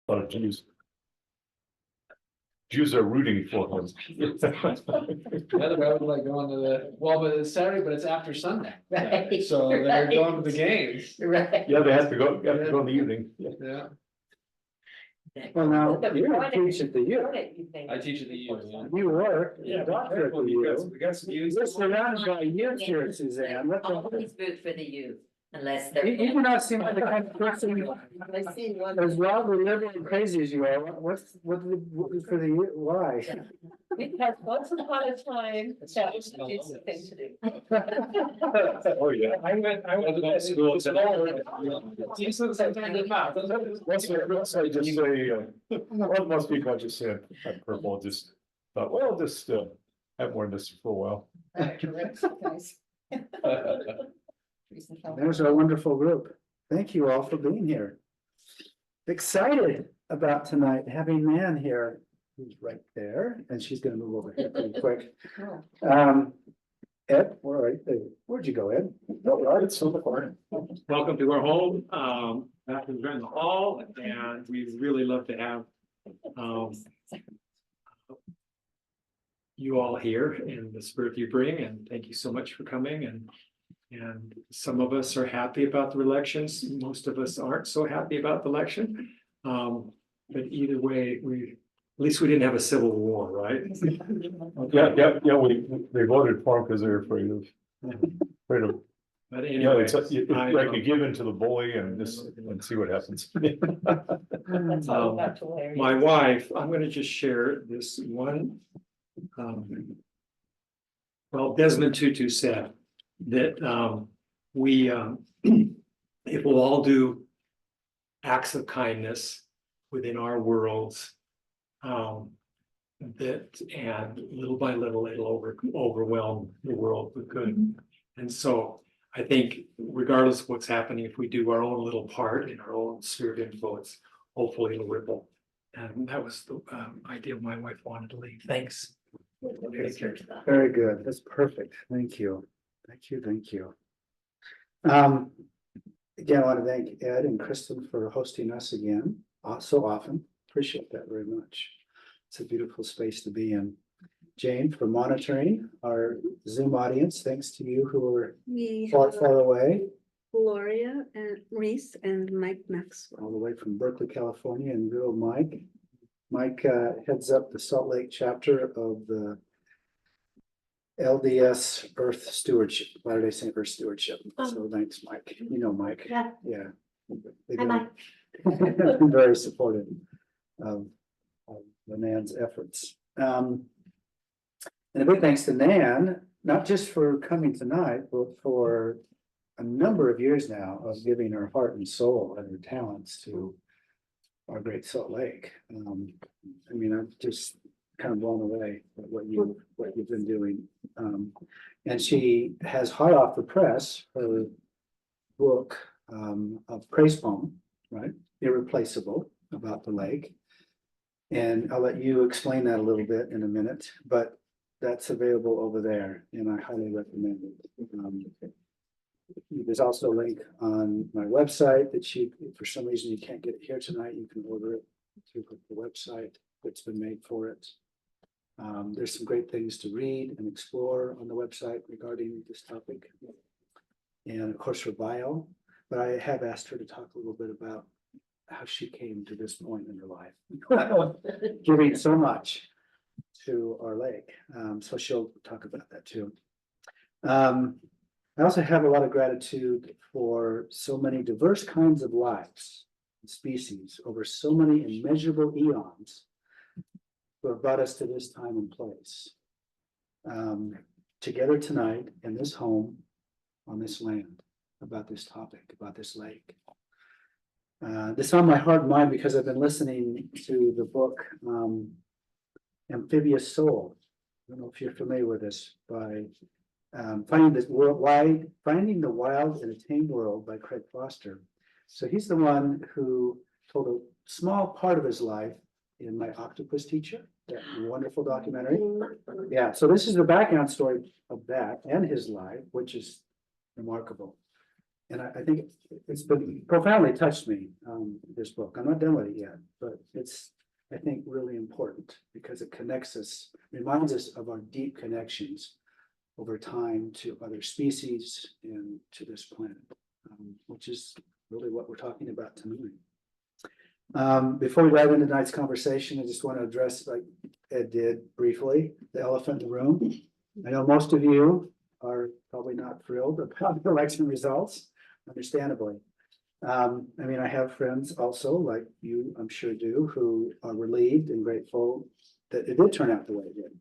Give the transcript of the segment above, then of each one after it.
A lot of Jews are rooting for him. The other I would like going to but it's Saturday, but it's after Sunday. Right. So they're going to the games. Right. Yeah, they have to go in the evening. Yeah, Well, now, The you product- teach at the U. product you think- I teach at the U. Yeah. You work, Yeah, doctor at the U. we got some use. You're surrounded by youth here, Suzanne. What the? Always vote for the youth, unless they're. You do not seem like the kind of person I've seen one. as wildly liberal and crazy as you are. What for the youth? Why? Because once upon a time, that was the decent thing to do. Oh, yeah. I went to school. Let's just say, well, most people just said, at purple, just thought, well, just, I've worn this for a while. There's our wonderful group. Thank you all for being here. Excited about tonight, having Nan here, who's right there, and she's gonna move over here pretty quick. Ed, where'd you go, Ed? No, right, it's so far. Welcome to our home, back in the hall, and we'd really love to have, you all here in the spirit you bring, and thank you so much for coming, and some of us are happy about the elections, most of us aren't so happy about the election. But either way, at least we didn't have a civil war, right? Yeah, they voted for him because they're afraid of, But you know, anyway, it's like you give in to the bully and see what happens. That's all about hilarious. my wife, I'm gonna just share this one. Well, Desmond Tutu said that we if we'll all do acts of kindness within our worlds, that and little by little it'll overwhelm the world with good. And so I think regardless of what's happening, if we do our own little part in our own sphere of influence, hopefully it'll ripple. And that was the idea my wife wanted to leave. Thanks. Take care. Very good. That's perfect. Thank you. Thank you. Again, I want to thank Ed and Kristen for hosting us again so often. Appreciate that very much. It's a beautiful space to be in. Jane for monitoring our Zoom audience. Thanks to you who are We far, have far away, Gloria and Reese and Mike Maxwell. all the way from Berkeley, California, and good old Mike. Mike heads up the Salt Lake chapter of the LDS Earth Stewardship, Latter-day Saint Earth Stewardship. So thanks, Mike. You know Mike. Yeah. Yeah. Hi, Mike. Been very supportive of the Nan's efforts. And a big thanks to Nan, not just for coming tonight, but for a number of years now of giving her heart and soul and her talents to our great Salt Lake. I mean, I'm just kind of blown away at what you've been doing. And she has hot off the press her book of praise poem, right? Irreplaceable, about the lake. And I'll let you explain that a little bit in a minute, but that's available over there and I highly recommend it. There's also a link on my website that if for some reason you can't get it here tonight, you can order it through the website that's been made for it. There's some great things to read and explore on the website regarding this topic. And of course her bio, but I have asked her to talk a little bit about how she came to this point in her life, giving so much to our lake. So she'll talk about that too. I also have a lot of gratitude for so many diverse kinds of lives and species over so many immeasurable eons who have brought us to this time and place. Together tonight in this home, on this land, about this topic, about this lake. This is on my heart and mind because I've been listening to the book Amphibious Soul. I don't know if you're familiar with this, by Finding the Wild and Attained World by Craig Foster. So he's the one who told a small part of his life in My Octopus Teacher, that wonderful documentary. Yeah, so this is the background story of that and his life, which is remarkable. and I think it's been profoundly touched me, this book. I'm not done with it yet, but it's, I think, really important because it connects us, reminds us of our deep connections over time to other species and to this planet, which is really what we're talking about tonight. Before we dive into tonight's conversation, I just want to address, like Ed did briefly, the elephant in the room. I know most of you are probably not thrilled about the election results, understandably. I mean, I have friends also, like you, I'm sure do, who are relieved and grateful that it did turn out the way it did.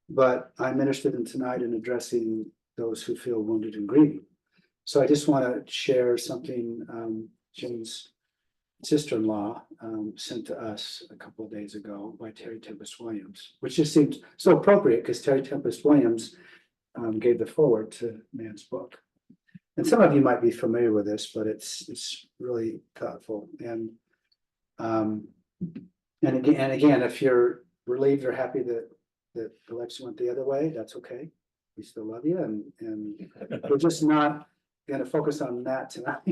But I'm interested in tonight in addressing those who feel wounded and grieving. So I just want to share something Jim's sister-in-law sent to us a couple of days ago by Terry Tempest Williams, which just seemed so appropriate because Terry Tempest Williams gave the foreword to Man's book. And some of you might be familiar with this, but it's really thoughtful. And again, if you're relieved or happy that the election went the other way, that's okay. We still love you, and we're just not going to focus on that tonight.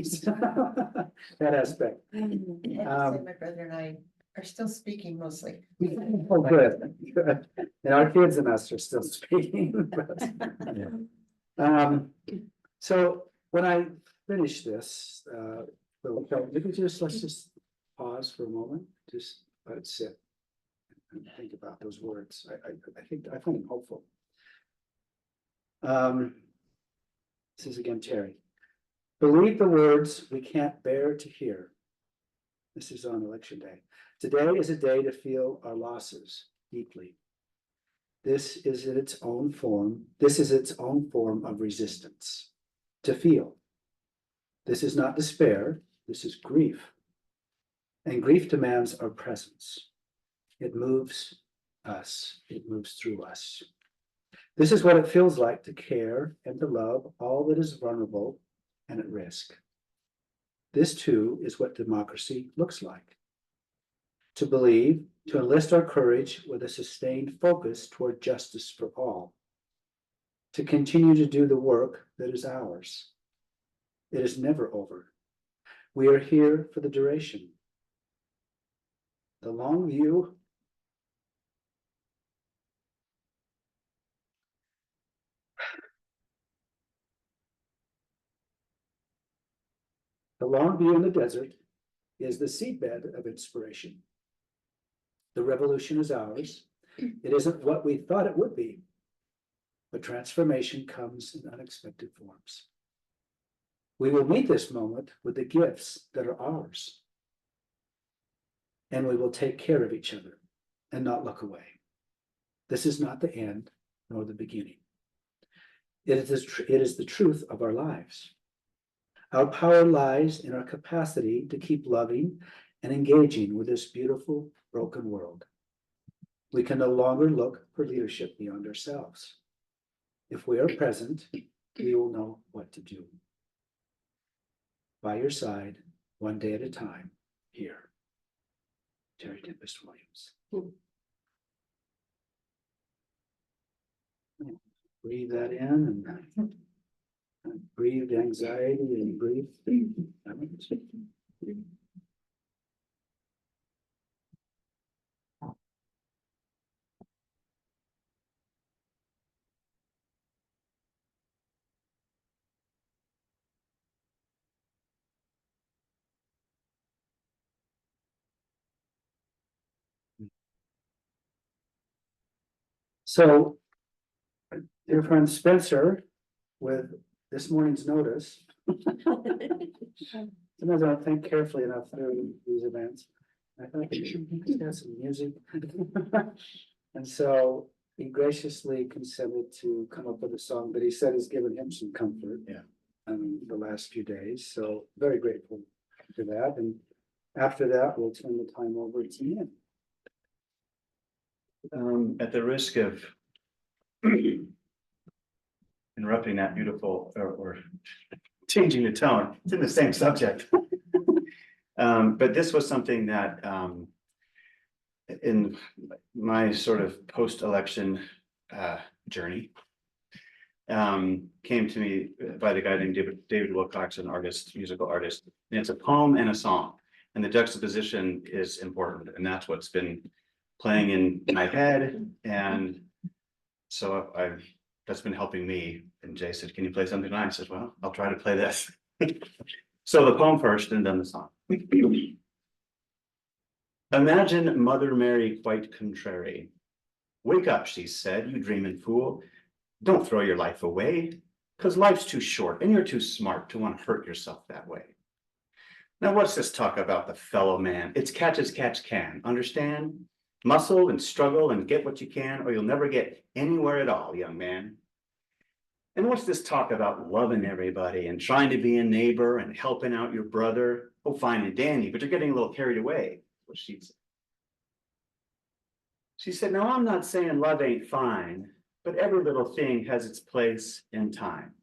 That aspect. My brother and I are still speaking mostly. Oh, good. Good. And our kids and us are still speaking. So when I finish this, let's just pause for a moment, just let it sit and think about those words. I find them hopeful. This is again Terry. Believe the words we can't bear to hear. This is on election day. Today is a day to feel our losses deeply. This is its own form. This is its own form of resistance. To feel. This is not despair. This is grief. And grief demands our presence. It moves us. It moves through us. This is what it feels like to care and to love all that is vulnerable and at risk. This too is what democracy looks like. To believe, to enlist our courage with a sustained focus toward justice for all. To continue to do the work that is ours. It is never over. We are here for the duration. The long view. The long view in the desert is the seedbed of inspiration. The revolution is ours. It isn't what we thought it would be, but transformation comes in unexpected forms. We will meet this moment with the gifts that are ours. And we will take care of each other and not look away. This is not the end nor the beginning. It is the truth of our lives. Our power lies in our capacity to keep loving and engaging with this beautiful, broken world. We can no longer look for leadership beyond ourselves. If we are present, we will know what to do. By your side, one day at a time, here. Terry Tempest Williams. Breathe that in and breathe anxiety and breathe. So, dear friend Spencer, with this morning's notice, sometimes I don't think carefully enough through these events. I thought we should have some music. And so he graciously consented to come up with a song that he said has given him some comfort. Yeah. The last few days. So very grateful for that. And after that, we'll turn the time over to Ian. At the risk of interrupting that beautiful or changing the tone, it's in the same subject. But this was something that in my sort of post-election journey, came to me by the guy named David Wilcox, an artist, musical artist. And it's a poem and a song. And the juxtaposition is important. And that's what's been playing in my head. And so that's been helping me. And Jay said, can you play something tonight? I said, well, I'll try to play this. So the poem first and then the song. Imagine Mother Mary quite contrary. Wake up, she said, you dreaming fool. Don't throw your life away, because life's too short and you're too smart to want to hurt yourself that way. Now, what's this talk about the fellow man? It's catch as catch can, understand? Muscle and struggle and get what you can, or you'll never get anywhere at all, young man. And what's this talk about loving everybody and trying to be a neighbor and helping out your brother? Oh, fine and dandy, but you're getting a little carried away. What she said. She said, now I'm not saying love ain't fine, but every little thing has its place and time.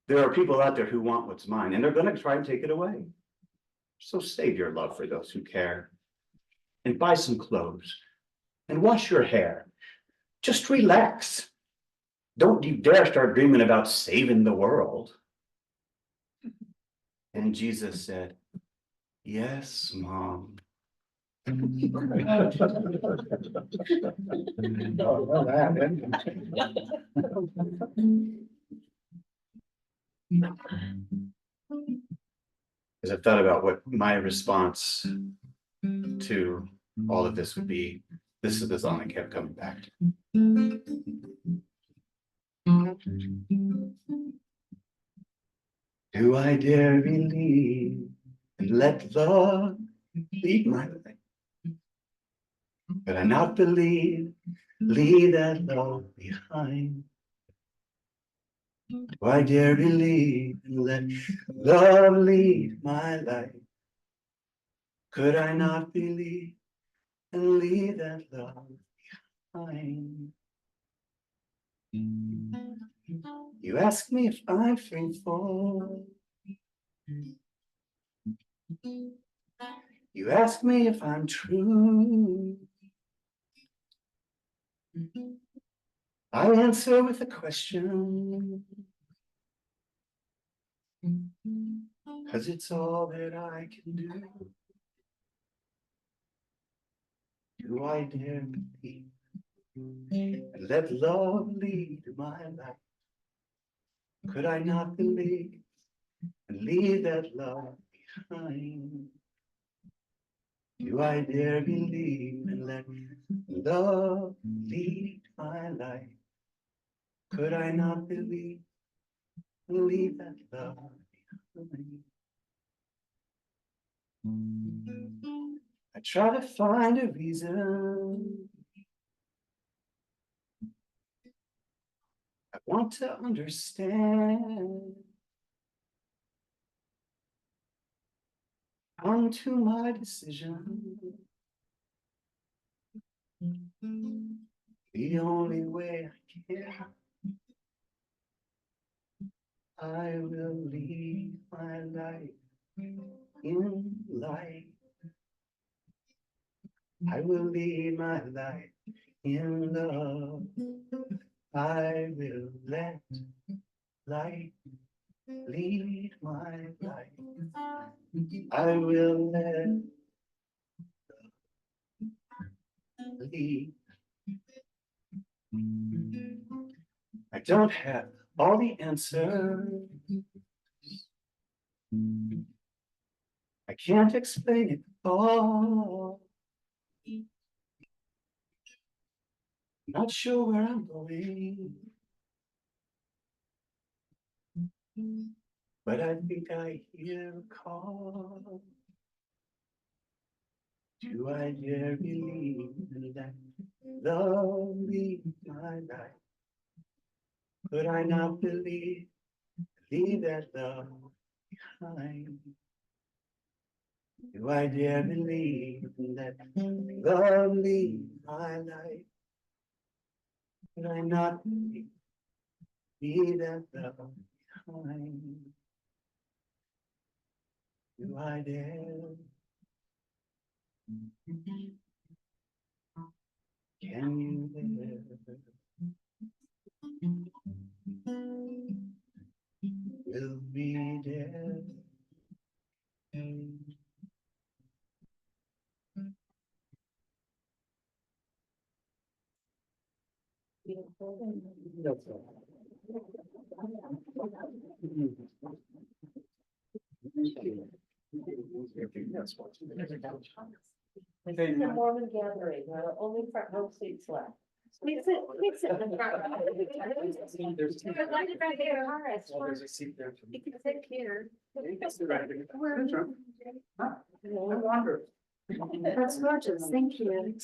There are people out there who want what's mine, and they're going to try and take it away. So save your love for those who care, and buy some clothes, and wash your hair. Just relax. Don't you dare start dreaming about saving the world. And Jesus said, yes, Mom. Oh, well, that, As I thought about what my response to all of this would be, this is the song I kept coming back to. Do I dare believe and let love lead my life? But I not believe, leave that love behind. Do I dare believe and let love lead my life? Could I not believe and leave that love behind? You ask me if I'm faithful. You ask me if I'm true. I answer with a question, 'cause it's all that I can do. Do I dare believe and let love lead my life? Could I not believe and leave that love behind? Do I dare believe and let love lead my life? Could I not believe and leave that love behind? I try to find a reason. I want to understand. Come to my decision. The only way I can. I will lead my life in light. I will lead my life in love. I will let light lead my life. I will let lead. I don't have all the answers. I can't explain it all. Not sure where I'm going, but I think I hear a call. Do I dare believe in that love lead my life? Could I not believe, leave that love behind? Do I dare believe in that love lead my life? Could I not believe, leave that love behind? Do I dare? Can you dare? This is the Mormon gathering, there are only front row seats left. Please sit in the front. You're lighted right there, all right. There's a seat there. You can sit here. That's gorgeous, thank you.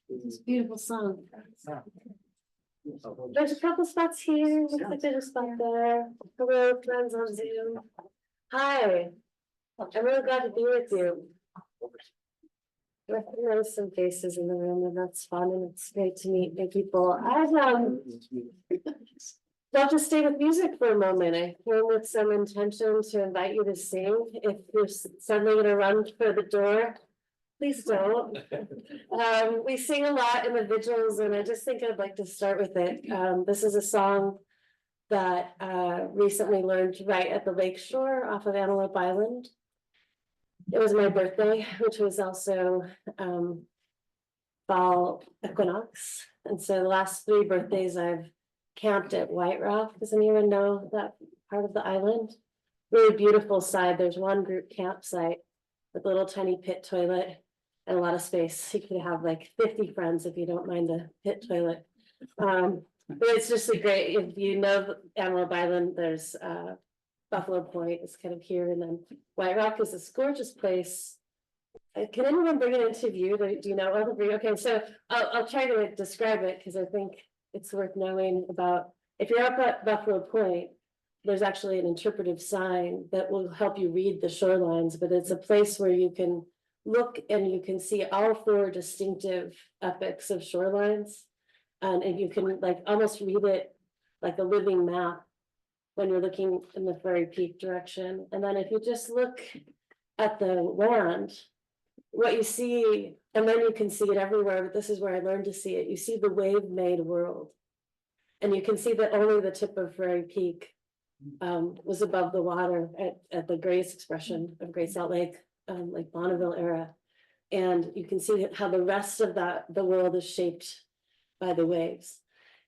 It's a beautiful song. There's a couple spots here, looks like there's a spot there. Hello, friends on Zoom. Hi, I'm really glad to be with you. I recognize some faces in the room, and that's fun, and it's great to meet new people. I've love to stay with music for a moment. I came with some intention to invite you to sing. If you're suddenly gonna run for the door, please don't. We sing a lot in the vigils, and I just think I'd like to start with it. This is a song that recently learned to write at the lakeshore off of Antelope Island. It was my birthday, which was also fall equinox. And so the last 3 birthdays I've camped at White Rock. Does anyone know that part of the island? Really beautiful side. There's one group campsite with a little tiny pit toilet and a lot of space. You could have like 50 friends if you don't mind a pit toilet. But it's just a great, if you know Antelope Island, there's Buffalo Point is kind of here, and then White Rock is this gorgeous place. Can anyone bring it into view? Do you know? Okay, so I'll try to describe it because I think it's worth knowing about. If you're up at Buffalo Point, there's actually an interpretive sign that will help you read the shorelines, but it's a place where you can look and you can see all 4 distinctive epochs of shorelines. And you can like almost read it like a living map when you're looking in the Ferry Peak direction. And then if you just look at the land, what you see, and then you can see it everywhere, but this is where I learned to see it. You see the wave-made world. And you can see that only the tip of Ferry Peak was above the water at the Grace expression of Great Salt Lake, like Bonneville era. And you can see how the rest of the world is shaped by the waves.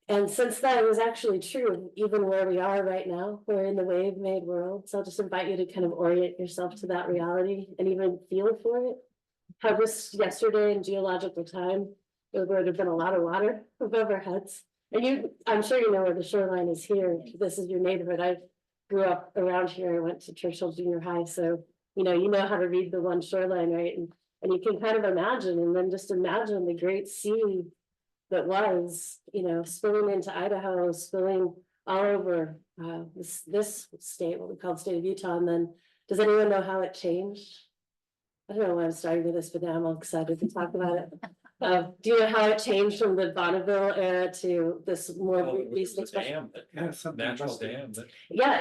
And since that was actually true, even where we are right now, we're in the wave-made world. So I'll just invite you to kind of orient yourself to that reality and even feel for it. How just yesterday in geological time, there would have been a lot of water above our heads. And I'm sure you know where the shoreline is here. This is your neighborhood. I grew up around here. I went to Churchill Junior High. So, you know how to read the one shoreline, right? And you can kind of imagine, and then just imagine the great sea that was, spilling into Idaho, spilling all over this state, what we call the state of Utah. And then, does anyone know how it changed? I don't know why I'm starting with this, but now I'm all excited to talk about it. Do you know how it changed from the Bonneville era to this more recent expression? Natural dam. Yeah,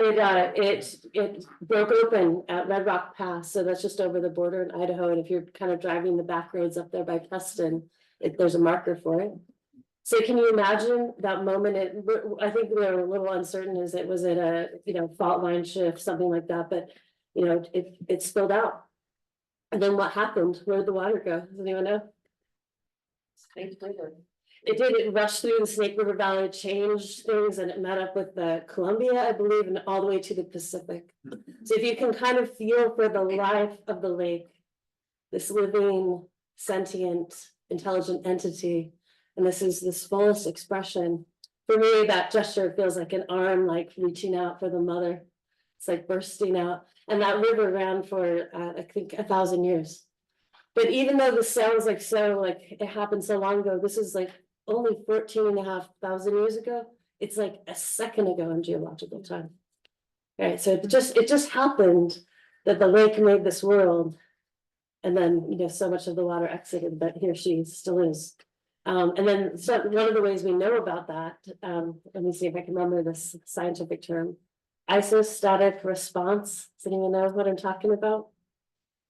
it broke open at Red Rock Pass, so that's just over the border in Idaho. And if you're kind of driving the back roads up there by Preston, there's a marker for it. So can you imagine that moment? I think we were a little uncertain. Was it a fault line shift, something like that? But it spilled out. And then what happened? Where did the water go? Does anyone know? Snake River. It did. It rushed through the Snake River Valley, changed things, and it met up with the Columbia, I believe, and all the way to the Pacific. So if you can kind of feel for the life of the lake, this living, sentient, intelligent entity. And this is this fullest expression. For me, that gesture feels like an arm, like reaching out for the mother. It's like bursting out. And that river ran for, I think, 1,000 years. But even though this sounds like it happened so long ago, this is like only 14,500 years ago. It's like a second ago in geological time. All right, so it just happened that the lake made this world. And then, so much of the water exited, but here she still is. And then so one of the ways we know about that, let me see if I can remember this scientific term, isostatic response. Does anyone know what I'm talking about?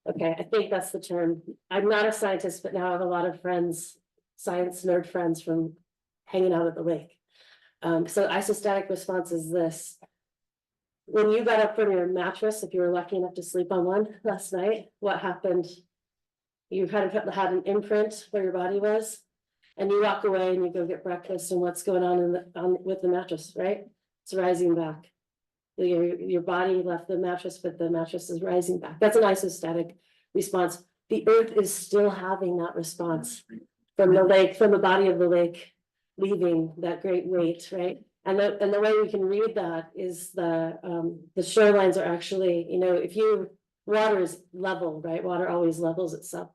Okay, I think that's the term. I'm not a scientist, but now I have a lot of friends, science nerd friends from hanging out at the lake. So isostatic response is this. When you got up from your mattress, if you were lucky enough to sleep on one last night, what happened? You kind of had an imprint where your body was. And you walk away and you go get breakfast, and what's going on with the mattress, right? It's rising back. Your body left the mattress, but the mattress is rising back. That's an isostatic response. The earth is still having that response from the lake, from the body of the lake, leaving that great weight, right? And the way we can read that is the shorelines are actually, if water is level, right? Water always levels itself.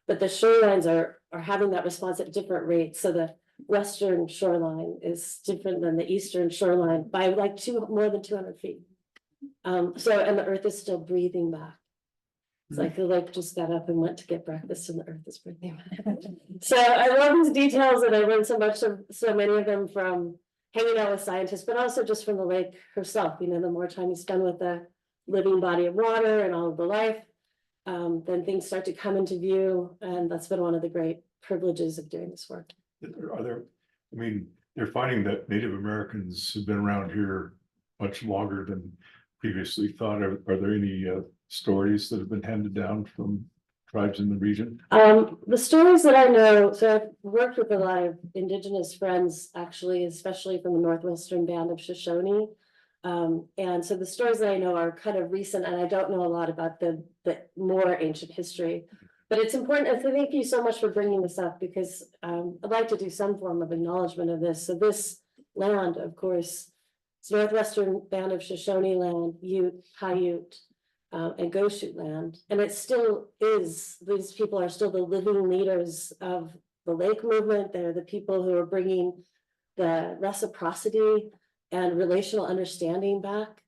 But the shorelines are having that response at different rates. So the western shoreline is different than the eastern shoreline by like more than 200 feet. And the earth is still breathing back. It's like the lake just got up and went to get breakfast, and the earth is breathing back. So I love these details, and I learned so many of them from hanging out with scientists, but also just from the lake herself. The more time you spend with the living body of water and all of the life, then things start to come into view, and that's been one of the great privileges of doing this work. They're finding that Native Americans have been around here much longer than previously thought. Are there any stories that have been handed down from tribes in the region? The stories that I know, so I've worked with a lot of Indigenous friends, actually, especially from the Northwestern Band of Shoshone. And so the stories that I know are kind of recent, and I don't know a lot about the more ancient history. But it's important, and so thank you so much for bringing this up, because I'd like to do some form of acknowledgement of this. So this land, of course, it's Northwestern Band of Shoshone land, Ute, Paiute, and Goshute land. And it still is, these people are still the living leaders of the lake movement. They're the people who are bringing the reciprocity and relational understanding back.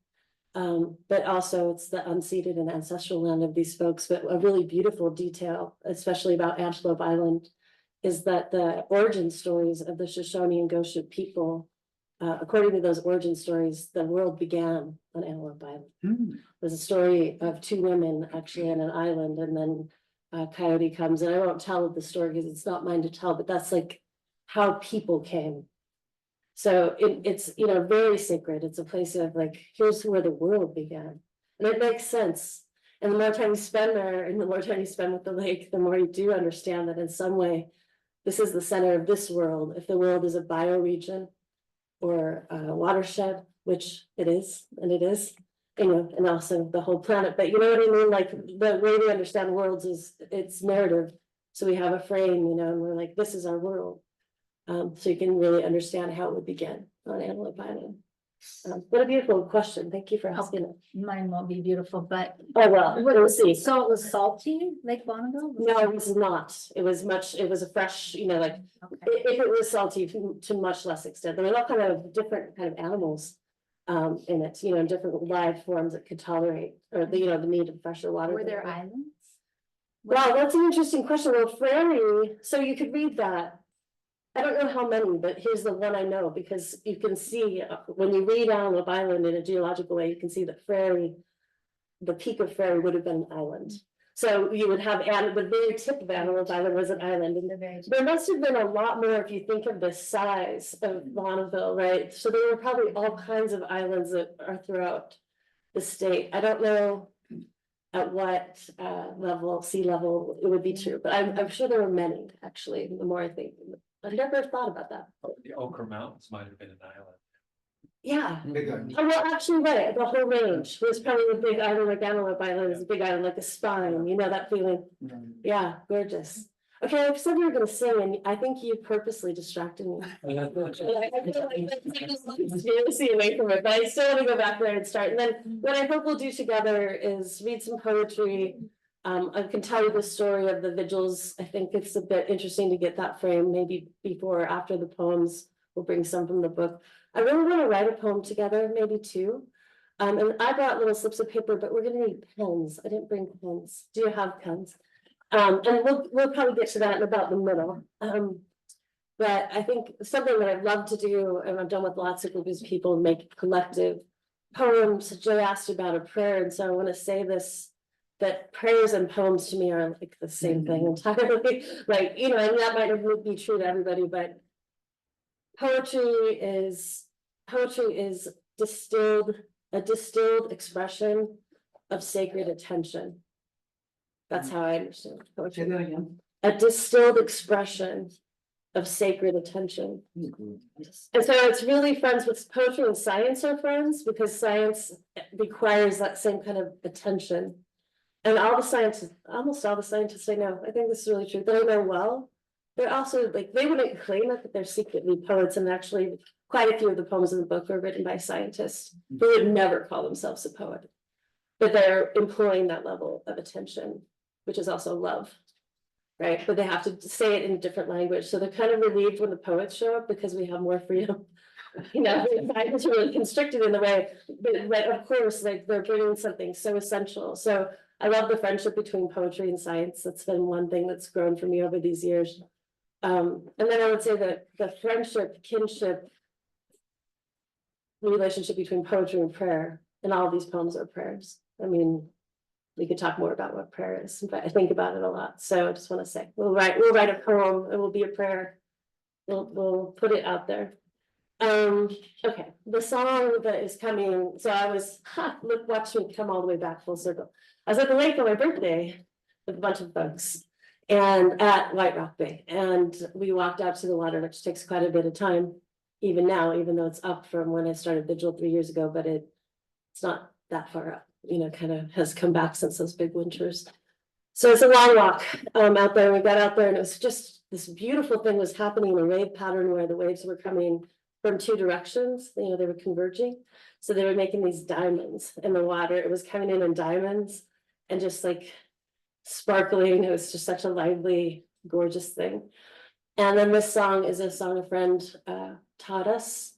But also it's the unceded and ancestral land of these folks. But a really beautiful detail, especially about Antelope Island, is that the origin stories of the Shoshone and Goshute people, according to those origin stories, the world began on Antelope Island. There's a story of two women actually on an island, and then a coyote comes, and I won't tell the story because it's not mine to tell, but that's like how people came. So it's very sacred. It's a place of like, here's where the world began. And it makes sense. And the more time you spend there and the more time you spend with the lake, the more you do understand that in some way, this is the center of this world. If the world is a bioregion or a watershed, which it is, and it is, and also the whole planet. But you know what I mean? Like the way we understand worlds is it's narrative. So we have a frame, and we're like, this is our world. So you can really understand how it would begin on Antelope Island. What a beautiful question. Thank you for asking it. Mine won't be beautiful, but. Oh, well, we'll see. So it was salty, Lake Bonneville? No, it was not. It was a fresh, Okay. if it was salty to much less extent. There were all kind of different kind of animals in it, different live forms that could tolerate, or the need of fresher water. Were there islands? Wow, that's an interesting question. Well, Prairie, so you could read that. I don't know how many, but here's the one I know, because you can see when you read Antelope Island in a geological way, you can see that Prairie, the peak of Prairie would have been an island. So you would have, and the very tip of Antelope Island was an island. And there must have been a lot more if you think of the size of Bonneville, right? So there were probably all kinds of islands that are throughout the state. I don't know at what sea level it would be true, but I'm sure there were many, actually, the more I think. I've never thought about that. The Ochre Mountains might have been an island. Yeah. Oh, well, actually, right, the whole range was probably a big island, like Antelope Island is a big island, like a spine, that feeling. Yeah, gorgeous. Okay, I said you were gonna sing, and I think you purposely distracted me. I feel like see away from it, but I still want to go back there and start. And then what I hope we'll do together is read some poetry. I can tell you the story of the vigils. I think it's a bit interesting to get that frame, maybe before or after the poems. We'll bring some from the book. I really want to write a poem together, maybe two. And I brought little slips of paper, but we're gonna need pens. I didn't bring pens. Do you have pens? And we'll probably get to that in about the middle. But I think something that I've loved to do, and I've done with lots of groups of people, make collective poems. Joe asked about a prayer, and so I want to say this, that prayers and poems to me are like the same thing entirely. Like, and that might not be true to everybody, but poetry is a distilled expression of sacred attention. That's how I understand poetry. Say that again. A distilled expression of sacred attention. And so it's really friends with poetry and science are friends because science requires that same kind of attention. And all the scientists, almost all the scientists I know, I think this is really true, they know well. They're also like, they wouldn't claim it, but they're secretly poets, and actually quite a few of the poems in the book are written by scientists who would never call themselves a poet. But they're employing that level of attention, which is also love. Right, but they have to say it in a different language, so they're kind of relieved when the poets show up because we have more freedom. You know, scientists are really constricted in the way, but of course, like they're bringing something so essential. So I love the friendship between poetry and science. That's been one thing that's grown for me over these years. And then I would say that the friendship, kinship, relationship between poetry and prayer, and all of these poems are prayers. I mean, we could talk more about what prayer is, but I think about it a lot. So I just want to say, we'll write a poem, it will be a prayer. We'll put it out there. Okay, the song that is coming, so I was, look, watch me come all the way back full circle. I was at the lake on my birthday with a bunch of folks and at White Rock Bay, and we walked out to the water, which takes quite a bit of time, even now, even though it's up from when I started Vigil 3 years ago, but it's not that far up, you know, kind of has come back since those big winters. So it's a long walk out there. We got out there and it was just this beautiful thing was happening in a wave pattern where the waves were coming from two directions, you know, they were converging. So they were making these diamonds in the water. It was coming in diamonds and just like sparkling. It was just such a lively, gorgeous thing. And then this song is a song a friend taught us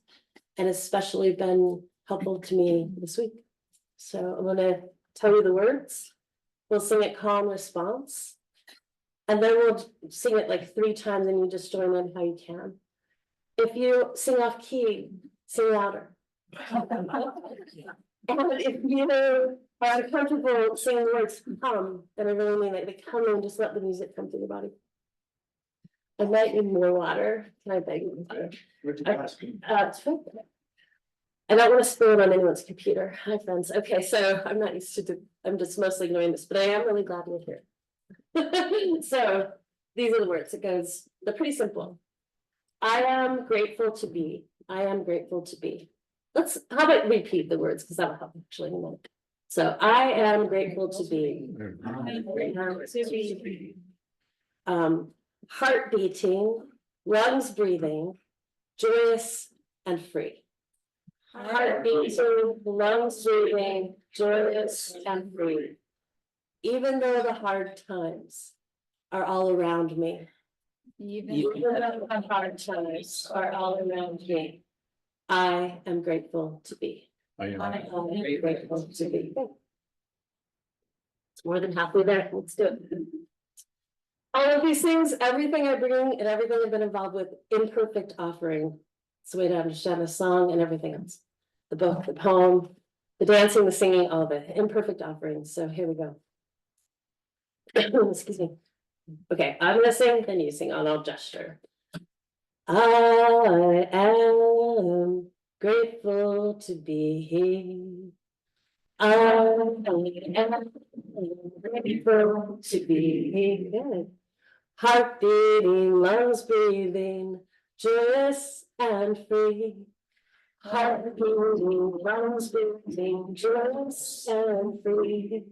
and especially been helpful to me this week. So I'm gonna tell you the words. We'll sing it call and response. And then we'll sing it like 3 times and you just join in how you can. If you sing off key, sing louder. And if you are uncomfortable singing the words come, then I really mean like they come and just let the music come through your body. I might need more water. Can I beg you? I don't want to spill it on anyone's computer. Hi, friends. Okay, so I'm not used to I'm just mostly ignoring this, but I am really glad you're here. So these are the words. It goes, they're pretty simple. I am grateful to be. I am grateful to be. How about repeat the words, because that'll help actually in a minute. So I am grateful to be. Heart beating, lungs breathing, joyous and free. Heart beating, lungs breathing, joyous and free. Even though the hard times are all around me. Even though the hard times are all around me, I am grateful to be. I am. I am grateful to be. It's more than halfway there. Let's do it. All of these things, everything I bring and everything I've been involved with, imperfect offering. It's the way to understand the song and everything else. The book, the poem, the dancing, the singing, all of it. Imperfect offerings. So here we go. Excuse me. Okay, I'm gonna sing, then you sing on, I'll gesture. I am grateful to be here. I am grateful to be here. Heart beating, lungs breathing, joyous and free. Heart beating, lungs breathing, joyous and free.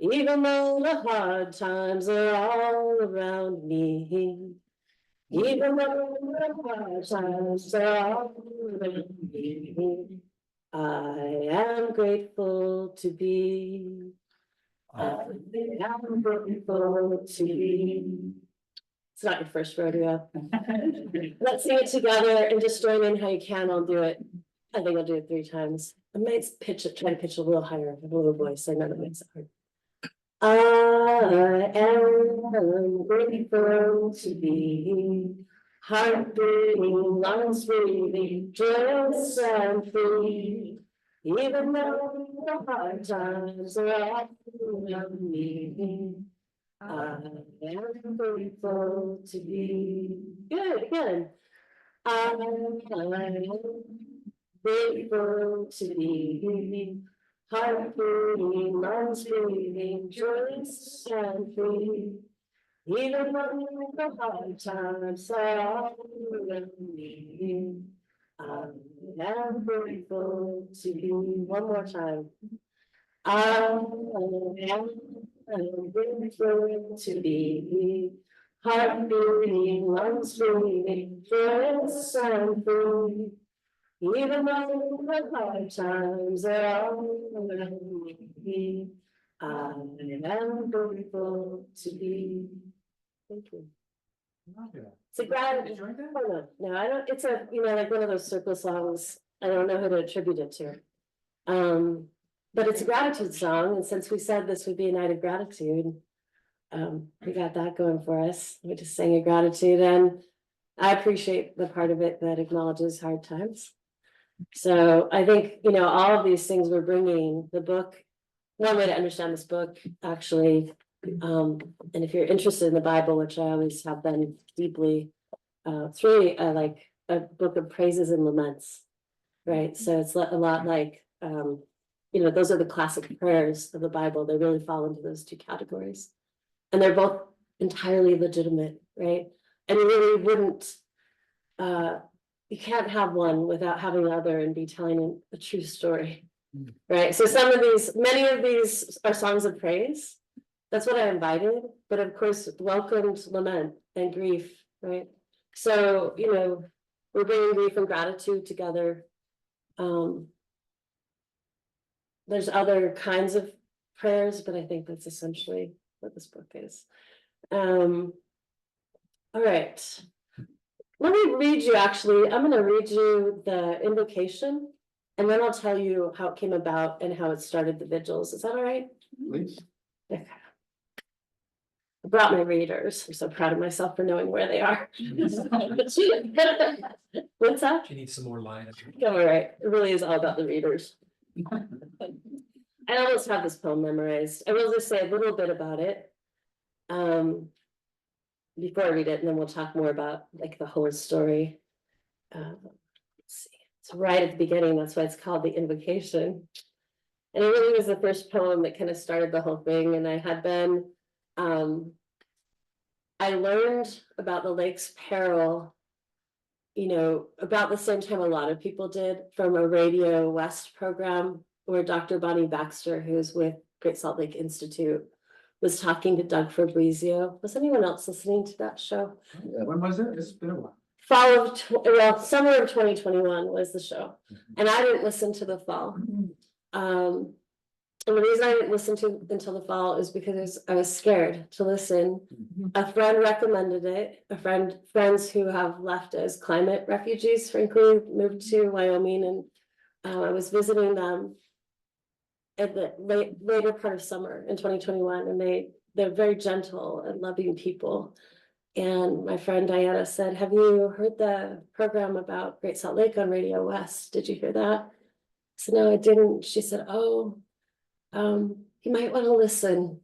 Even though the hard times are all around me. Even though the hard times are all around me. I am grateful to be. I am grateful to be. It's not your first rodeo. Let's sing it together and just join in how you can. I'll do it. I think I'll do it 3 times. I might try to pitch a little higher with a little voice. I know that makes it hard. I am grateful to be. Heart beating, lungs breathing, joyous and free. Even though the hard times are all around me, I am grateful to be. Good, again. I am grateful to be. Heart beating, lungs breathing, joyous and free. Even when the hard times are around me, I'm grateful to you. One more time. I am grateful to be heart beating, lungs breathing, yes, I'm free. Even though the hard times are all around me, I am grateful to be. Thank you. It's a gratitude. No, I don't, it's a, like one of those circle songs. I don't know who to attribute it to. But it's a gratitude song, and since we said this would be a night of gratitude, we got that going for us. We just sang a gratitude, and I appreciate the part of it that acknowledges hard times. So I think, all of these things we're bringing, the book, one way to understand this book, actually, and if you're interested in the Bible, which I always have been deeply, it's really like a book of praises and laments, right? So it's a lot like, those are the classic prayers of the Bible. They really fall into those two categories. And they're both entirely legitimate, right? And you really wouldn't, you can't have one without having the other and be telling a true story, right? So many of these are songs of praise. That's what I invited, but of course, welcomed lament and grief, right? So, we're bringing grief and gratitude together. There's other kinds of prayers, but I think that's essentially what this book is. All right. Let me read you, actually, I'm going to read you the invocation, and then I'll tell you how it came about and how it started the vigils. Is that all right? Please. Okay. I brought my readers. I'm so proud of myself for knowing where they are. What's that? You need some more line. All right. It really is all about the readers. I almost have this poem memorized. I will just say a little bit about it. Before I read it, and then we'll talk more about like the whole story. Let's see. It's right at the beginning. That's why it's called the invocation. And it really was the first poem that kind of started the whole thing. And I had been, I learned about the lake's peril, about the same time a lot of people did, from a Radio West program where Dr. Bonnie Baxter, who's with Great Salt Lake Institute, was talking to Doug Fabrizio. Was anyone else listening to that show? When was it? It's been a while. Summer of 2021 was the show. And I didn't listen to the fall. And the reason I didn't listen to until the fall is because I was scared to listen. A friend recommended it. Friends who have left as climate refugees, frankly, moved to Wyoming, and I was visiting them at the later part of summer in 2021, and they're very gentle and loving people. And my friend Diana said, "Have you heard the program about Great Salt Lake on Radio West? Did you hear that?" I said, "No, I didn't." She said, "Oh, you might want to listen."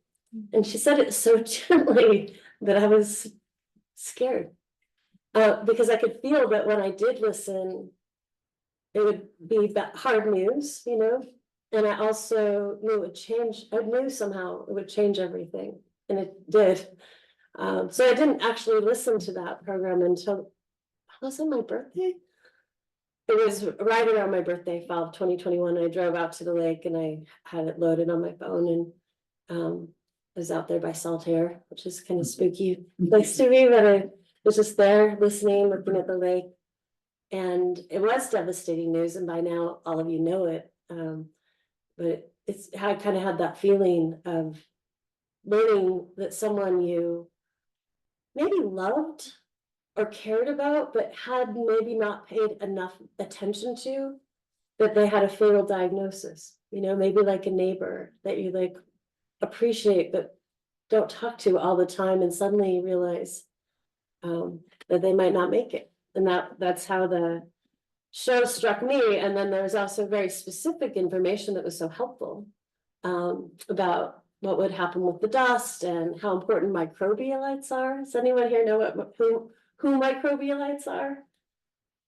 And she said it so gently that I was scared, because I could feel that when I did listen, it would be hard news, and I also knew it would change. I knew somehow it would change everything, and it did. So I didn't actually listen to that program until, was it my birthday? It was right around my birthday, fall of 2021. I drove out to the lake and I had it loaded on my phone, and I was out there by Saltaire, which is kind of spooky place to be, but I was just there listening, looking at the lake. And it was devastating news, and by now all of you know it. But I kind of had that feeling of learning that someone you maybe loved or cared about, but had maybe not paid enough attention to, that they had a fatal diagnosis, maybe like a neighbor that you like appreciate, but don't talk to all the time. And suddenly you realize that they might not make it. And that's how the show struck me. And then there was also very specific information that was so helpful about what would happen with the dust and how important microbialites are. Does anyone here know who microbialites are?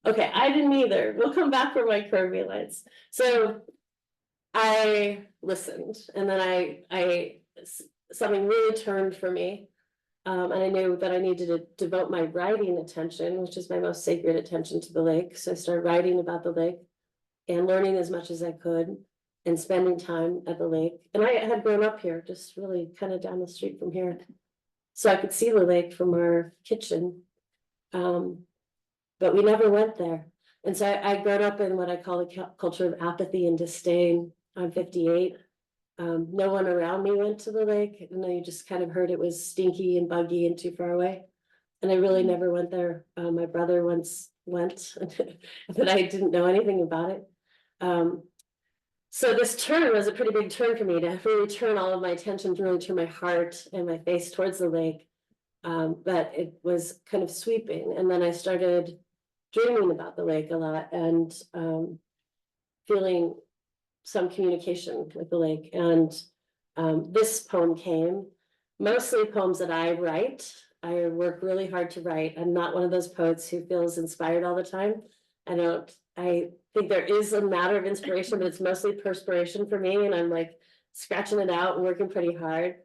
Okay, I didn't either. We'll come back for microbialites. So I listened, and then I something really turned for me. And I knew that I needed to devote my writing attention, which is my most sacred attention, to the lake. So I started writing about the lake and learning as much as I could and spending time at the lake. And I had grown up here, just really kind of down the street from here. So I could see the lake from our kitchen. But we never went there. And so I'd grown up in what I call the culture of apathy and disdain. I'm 58. No one around me went to the lake, and you just kind of heard it was stinky and buggy and too far away. And I really never went there. My brother once went, but I didn't know anything about it. So this turn was a pretty big turn for me to really turn all of my attention, to really turn my heart and my face towards the lake. But it was kind of sweeping. And then I started dreaming about the lake a lot and feeling some communication with the lake. And this poem came, mostly poems that I write. I work really hard to write. I'm not one of those poets who feels inspired all the time. I think there is a matter of inspiration, but it's mostly perspiration for me. And I'm like scratching it out and working pretty hard.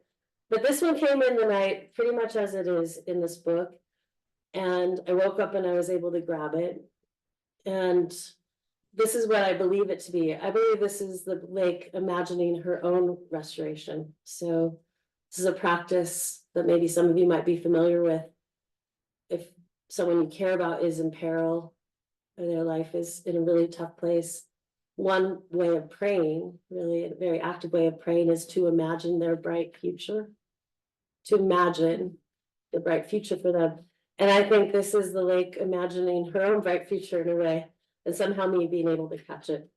But this one came in the night, pretty much as it is in this book. And I woke up and I was able to grab it. And this is what I believe it to be. I believe this is the lake imagining her own restoration. So this is a practice that maybe some of you might be familiar with. If someone you care about is in peril, or their life is in a really tough place, one way of praying, really a very active way of praying, is to imagine their bright future, to imagine the bright future for them. And I think this is the lake imagining her own bright future in a way, and somehow me being able to catch it.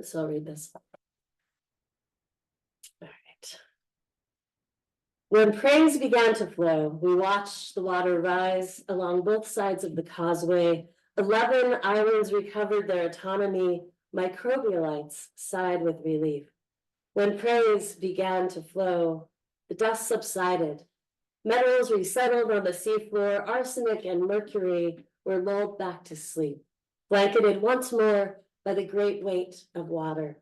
So I'll read this. All right. When praise began to flow, we watched the water rise along both sides of the causeway. 11 islands recovered their autonomy. Microbialites sighed with relief. When praise began to flow, the dust subsided. Metals resettled on the seafloor. Arsenic and mercury were lulled back to sleep, blanketed once more by the great weight of water.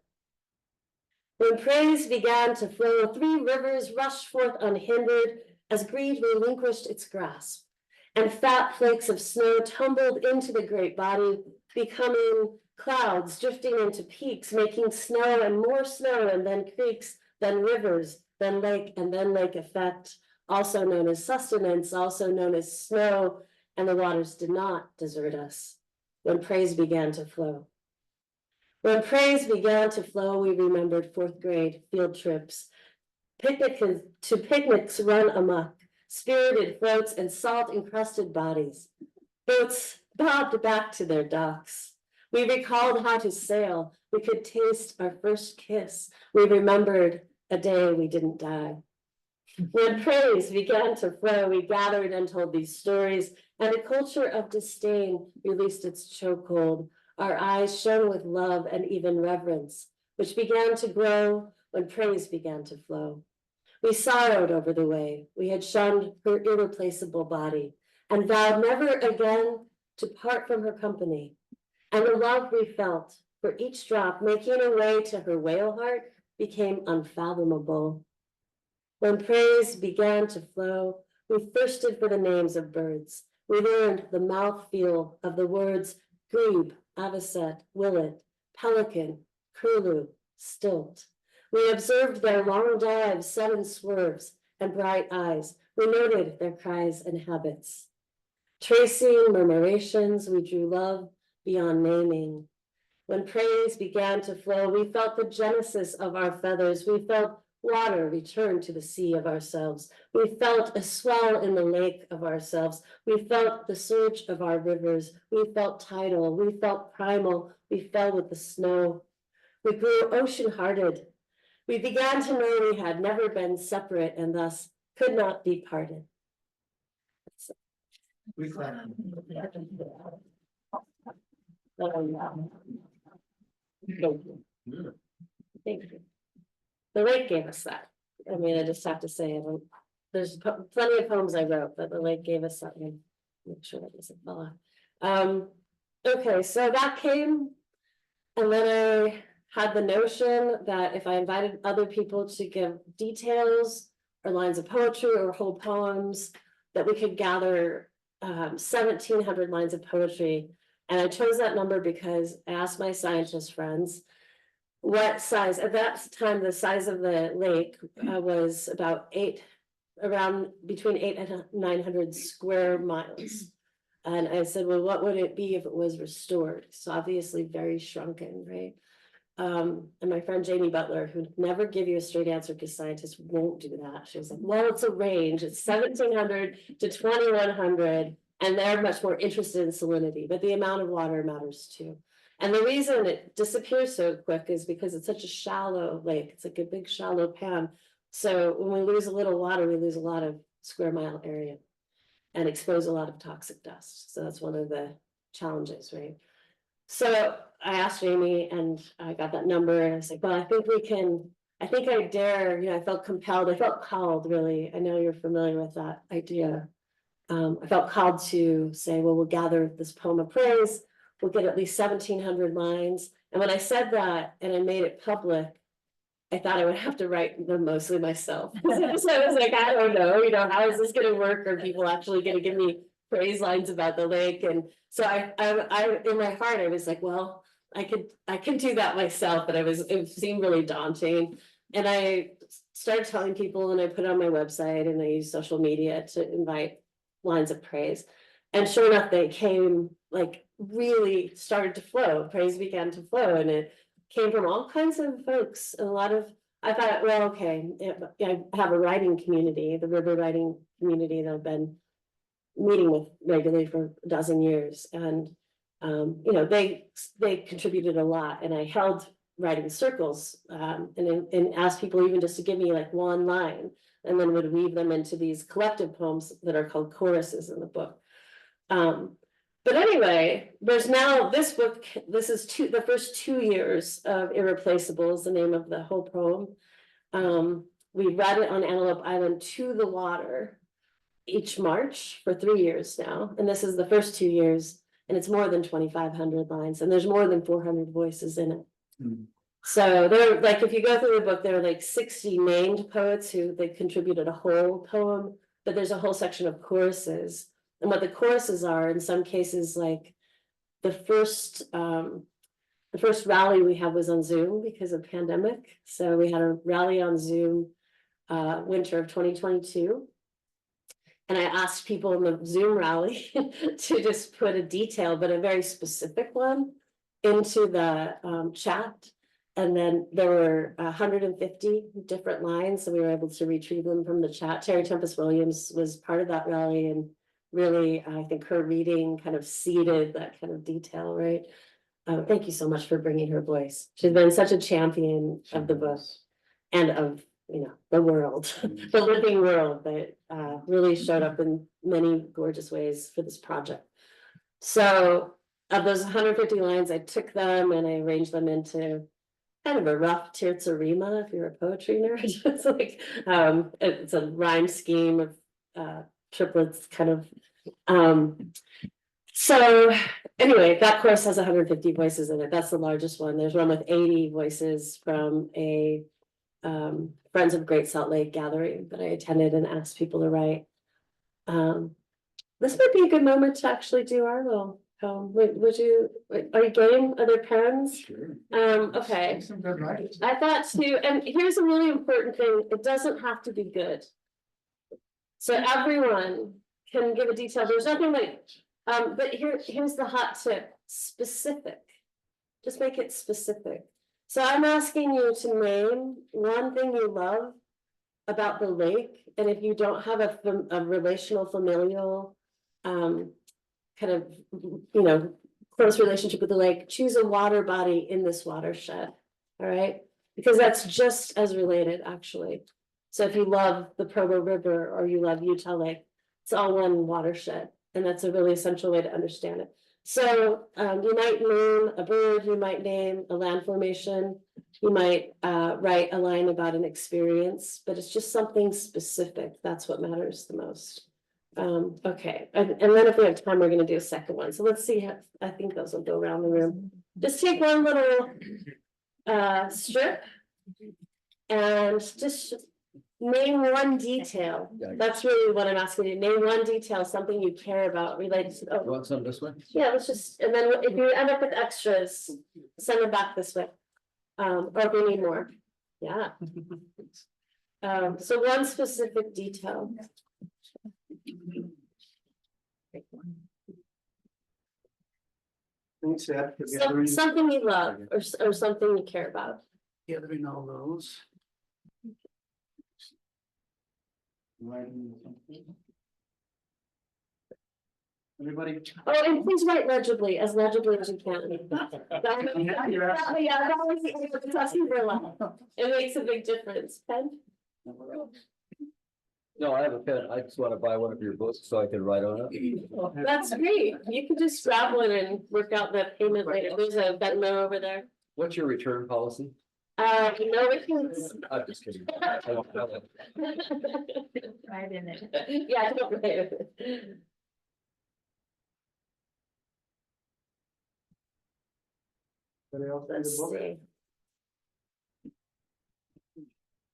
When praise began to flow, 3 rivers rushed forth unhindered as greed relinquished its grasp, and fat flakes of snow tumbled into the great body, becoming clouds, drifting into peaks, making snow and more snow, and then creeks, then rivers, then lake, and then lake effect, also known as sustenance, also known as snow, and the waters did not desert us when praise began to flow. When praise began to flow, we remembered 4th grade field trips, picnics run amok, spirited floats and salt-encrusted bodies. Boats bobbed back to their docks. We recalled how to sail. We could taste our first kiss. We remembered a day we didn't die. When praise began to flow, we gathered and told these stories, and a culture of disdain released its chokehold. Our eyes shone with love and even reverence, which began to grow when praise began to flow. We sorrowed over the way we had shunned her irreplaceable body and vowed never again to part from her company. And the love we felt for each drop making a way to her whale heart became unfathomable. When praise began to flow, we thirsted for the names of birds. We learned the mouthfeel of the words grebe, avocet, willet, pelican, curlew, stilt. We observed their long dives, sudden swerves, and bright eyes. We noted their cries and habits. Tracing murmurations, we drew love beyond naming. When praise began to flow, we felt the genesis of our feathers. We felt water return to the sea of ourselves. We felt a swell in the lake of ourselves. We felt the surge of our rivers. We felt tidal. We felt primal. We fell with the snow. We grew ocean-hearted. We began to know we had never been separate and thus could not be parted. Thank you. The lake gave us that. I mean, I just have to say, there's plenty of poems I wrote, but the lake gave us something. Make sure that doesn't fall off. Okay, so that came, and then I had the notion that if I invited other people to give details or lines of poetry or whole poems, that we could gather 1,700 lines of poetry. And I chose that number because I asked my scientist friends what size, at that time, the size of the lake was about around between 800 and 900 square miles. And I said, well, what would it be if it was restored? So obviously very shrunken, right? And my friend Jamie Butler, who'd never give you a straight answer because scientists won't do that. She was like, well, it's a range. It's 1,700 to 2,100. And they're much more interested in salinity, but the amount of water matters too. And the reason it disappears so quick is because it's such a shallow lake. It's like a big shallow pan. So when we lose a little water, we lose a lot of square mile area and expose a lot of toxic dust. So that's one of the challenges, right? So I asked Jamie and I got that number and I was like, well, I think I dare, I felt compelled, I felt called really. I know you're familiar with that idea. I felt called to say, well, we'll gather this poem of praise. We'll get at least 1,700 lines. And when I said that and I made it public, I thought I would have to write them mostly myself. So I was like, I don't know, how is this going to work? Are people actually going to give me praise lines about the lake? And so I in my heart, I was like, well, I could do that myself, but it seemed really daunting. And I started telling people and I put it on my website and I used social media to invite lines of praise. And sure enough, they came, like really started to flow. Praise began to flow and it came from all kinds of folks. And I thought, well, okay, I have a writing community, the river writing community that I've been meeting with regularly for a dozen years. And, they contributed a lot and I held writing circles and asked people even just to give me like one line and then would weave them into these collective poems that are called choruses in the book. But anyway, there's now this book, this is the first 2 years of Irreplaceable is the name of the whole poem. We read it on Antelope Island to the water each March for 3 years now. And this is the first 2 years and it's more than 2,500 lines and there's more than 400 voices in it. Mm. So there, like, if you go through the book, there are like 60 named poets who they contributed a whole poem, but there's a whole section of choruses. And what the choruses are, in some cases, like the first rally we had was on Zoom because of pandemic. So we had a rally on Zoom winter of 2022. And I asked people in the Zoom rally to just put a detail, but a very specific one into the chat. And then there were 150 different lines. So we were able to retrieve them from the chat. Terry Tempest Williams was part of that rally and really, I think her reading kind of seeded that kind of detail, right? Thank you so much for bringing her voice. She's been such a champion of the book and of, the world, the living world that really showed up in many gorgeous ways for this project. So of those 150 lines, I took them and I arranged them into kind of a rough terza rima, if you're a poetry nerd. It's like, it's a rhyme scheme of triplets kind of. So anyway, that course has 150 voices in it. That's the largest one. There's one with 80 voices from a Friends of Great Salt Lake gathering that I attended and asked people to write. This might be a good moment to actually do our little poem. Are you game? Are there pens? Sure. Okay. Some good writing. I thought too, and here's a really important thing. It doesn't have to be good. So everyone can give a detail. There's nothing like, but here's the hot tip, specific. Just make it specific. So I'm asking you to name one thing you love about the lake. And if you don't have a relational, familial, kind of, close relationship with the lake, choose a water body in this watershed. All right. Because that's just as related, actually. So if you love the Provo River or you love Utah Lake, it's all one watershed. And that's a really essential way to understand it. So you might name a bird, you might name a land formation, you might write a line about an experience, but it's just something specific. That's what matters the most. Okay, and then if we have time, we're going to do a second one. So let's see how, I think those will go around the room. Just take one little strip and just Name one detail. That's really what I'm asking you. Name one detail, something you care about related to, oh, Want some this way? yeah, let's just, and then if you end up with extras, send them back this way. Or if we need more, yeah. So one specific detail. Thanks, Dad, for gathering, Something you love or something you care about. gathering all those. Everybody. Oh, and please write legibly as you can. Yeah, that was the asking for a lot. It makes a big difference. Pen? No, I have a pen. I just want to buy one of your books so I can write on it. That's great. You can just scrabble it and work out the payment later. There's a Venmo over there. What's your return policy? No, we can. I'm just kidding. I don't know that. Right in it. Yeah, don't write it. Let's see.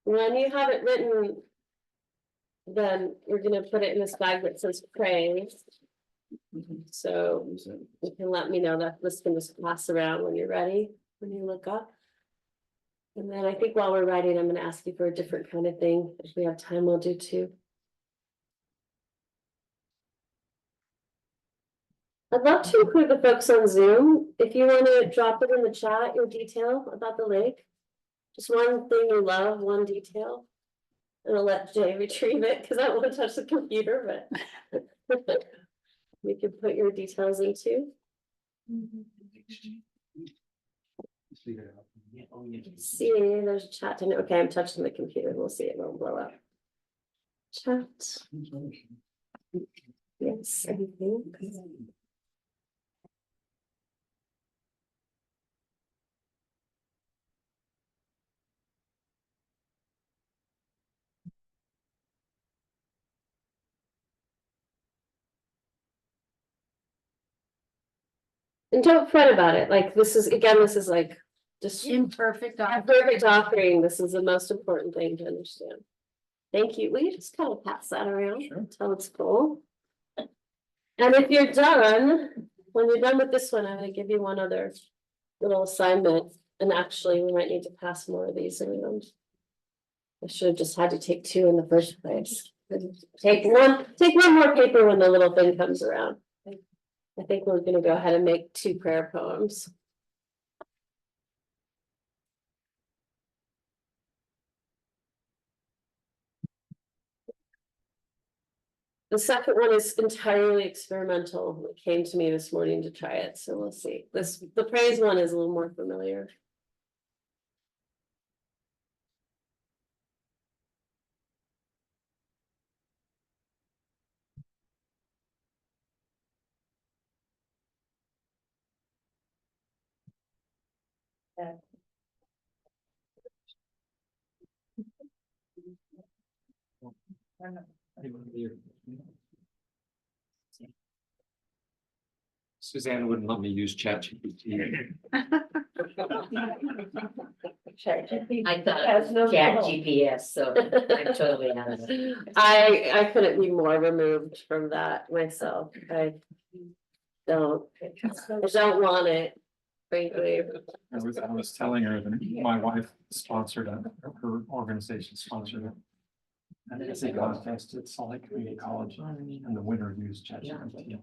When you have it written, then we're gonna put it in this bag that says pray. So you can let me know that this can just pass around when you're ready, when you look up. And then I think while we're writing, I'm gonna ask you for a different kind of thing. If we have time, we'll do two. I'd love to include the folks on Zoom. If you want to drop it in the chat, your detail about the lake. Just one thing you love, one detail. And I'll let Jay retrieve it because I don't want to touch the computer, but we can put your details in too. See, there's a chat. Okay, I'm touching the computer. We'll see it won't blow up. Chat. Yes, I think. And don't fret about it, like, this is like, just Imperfect. perfect offering, this is the most important thing to understand. Thank you, will you just kind of pass that around until it's full? And if you're done, when you're done with this one, I'm gonna give you one other little assignment, and actually, we might need to pass more of these around. I should have just had to take two in the first place. Take one more paper when the little thing comes around. I think we're gonna go ahead and make two prayer poems. The second one is entirely experimental. It came to me this morning to try it, so we'll see. The praise one is a little more familiar. Suzanne wouldn't let me use ChatGPT. I thought Has no Chat fault. GPS, so I'm totally out of it. I couldn't be more removed from that myself. I don't want it, frankly. I was telling her that my wife sponsored her organization sponsored it. And it's a contest at Salt Lake Community College, and the winner used ChatGPT.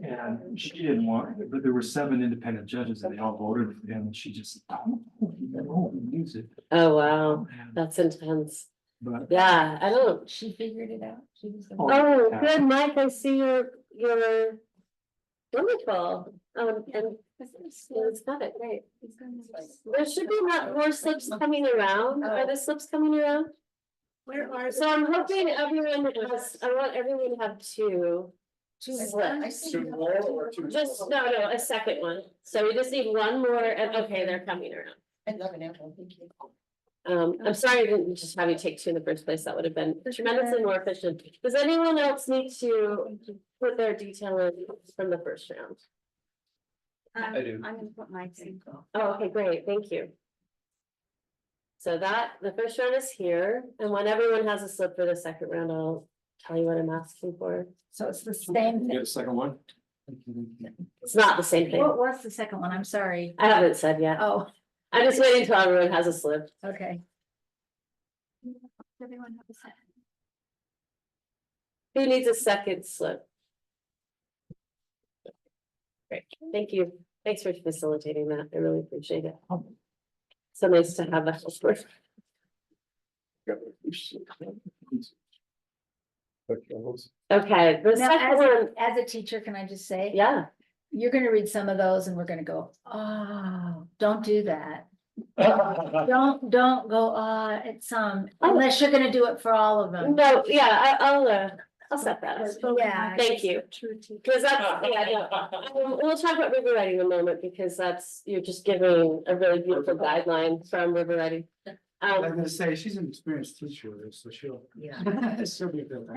And she didn't want it, but there were 7 independent judges and they all voted for him, and she just, use it. Oh, wow, that's intense. But Yeah, I don't. She figured it out. She was. Oh, good, Mike, I see your wonderful, and it's got it, great. There should be more slips coming around. Are the slips coming around? Where are? So I'm hoping everyone has, I want everyone to have two. I Slips. see more or two. Just, no, a second one. So we just need one more, and okay, they're coming around. I'd love an apple, thank you. I'm sorry I didn't just have you take two in the first place. That would have been tremendously more efficient. Does anyone else need to put their detail in from the first round? I do. I'm gonna put my thing. Oh, okay, great, thank you. So that, the first round is here, and when everyone has a slip for the second round, I'll tell you what I'm asking for. So it's the same thing. a second one? It's not the same thing. What was the second one? I'm sorry. I haven't said yet. Oh, I'm just waiting until everyone has a slip. okay. Everyone have a second. Who needs a second slip? Great, thank you. Thanks for facilitating that. I really appreciate it. So nice to have that. Okay, the Now, second one, as a teacher, can I just say? yeah. You're gonna read some of those and we're gonna go, oh, don't do that. Don't go, it's unless you're gonna do it for all of them. No, yeah, I'll set that. Yeah. Thank you. Because that's, yeah, yeah. We'll talk about river riding in a moment, because that's, you're just giving a really beautiful guideline from river riding. I'm gonna say, she's an experienced teacher, so she'll. Yeah. She'll be good.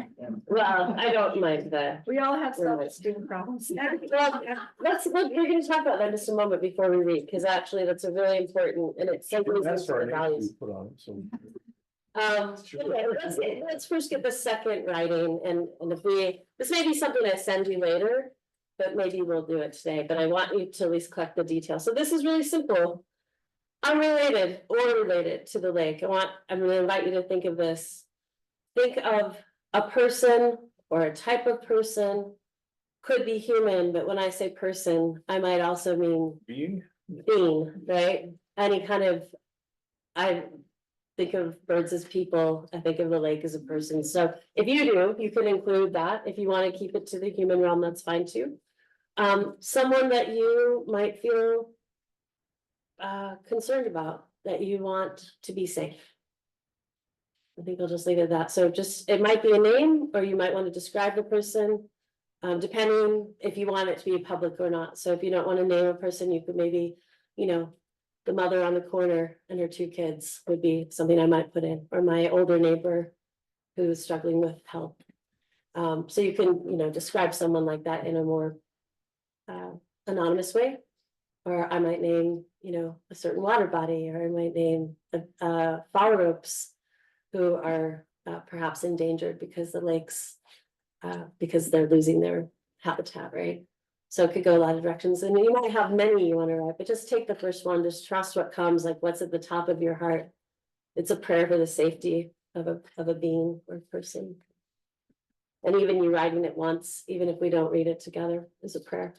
Well, I don't mind that. We all have self-esteem problems. Well, we're gonna talk about that in just a moment before we read, because actually that's a really important, and it's something That's for our the name values. we put on it, so. Okay, let's first get the second writing, and if this may be something I send you later, but maybe we'll do it today, but I want you to at least collect the details. So this is really simple. Unrelated or related to the lake. I'm gonna invite you to think of this. Think of a person or a type of person, could be human, but when I say person, I might also mean Being? being, right? Any kind of, I think of birds as people, I think of the lake as a person. So if you do, you can include that. If you want to keep it to the human realm, that's fine too. Someone that you might feel concerned about, that you want to be safe. I think I'll just leave it at that. So just, it might be a name, or you might want to describe the person, depending if you want it to be public or not. So if you don't want to name a person, you could maybe, the mother on the corner and her 2 kids would be something I might put in, or my older neighbor who is struggling with health. So you can, describe someone like that in a more anonymous way. Or I might name, a certain water body, or I might name flower ropes who are perhaps endangered because the lakes, because they're losing their habitat, right? So it could go a lot of directions, and you might have many you want to write, but just take the first one, just trust what comes, like what's at the top of your heart. It's a prayer for the safety of a being or person. And even you writing it once, even if we don't read it together, is a prayer.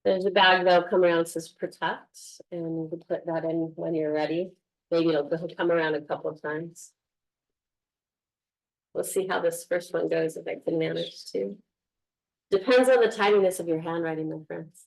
There's a bag that'll come around, says protect, and you can put that in when you're ready. Maybe it'll come around a couple of times. We'll see how this first one goes, if I can manage to. Depends on the tidiness of your handwriting, my friends.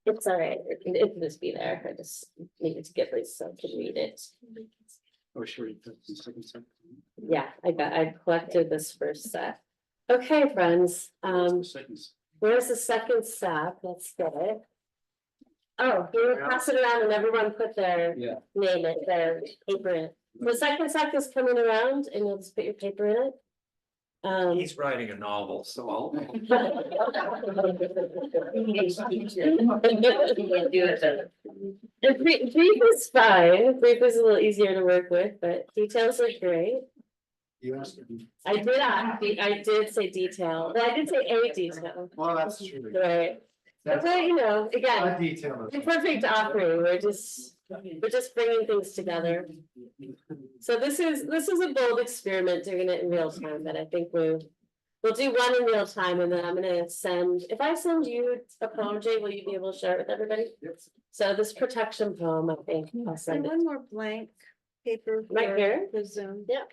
It's all right, it can just be there, I just needed to get this so I can read it. Oh, sure. The second set. Yeah, I collected this first set. Okay, friends, where's the second set? Let's get it. Oh, we're gonna pass it around and everyone put their Yeah. name in, their paper in it. The second set is coming around and you'll just put your paper in it. He's writing a novel, so I'll. And brief is fine, brief is a little easier to work with, but details are great. You asked me. I did say detail, well, I did say a detail, Well, that's true. right? But you know, again, Detail. imperfect offering, we're just bringing things together. So this is a bold experiment, doing it in real time, but I think we'll do one in real time, and then I'm gonna send, if I send you a poem, Jay, will you be able to share it with everybody? So this protection poem, I think, I'll send it One more blank paper. right for here. The Zoom. Yeah.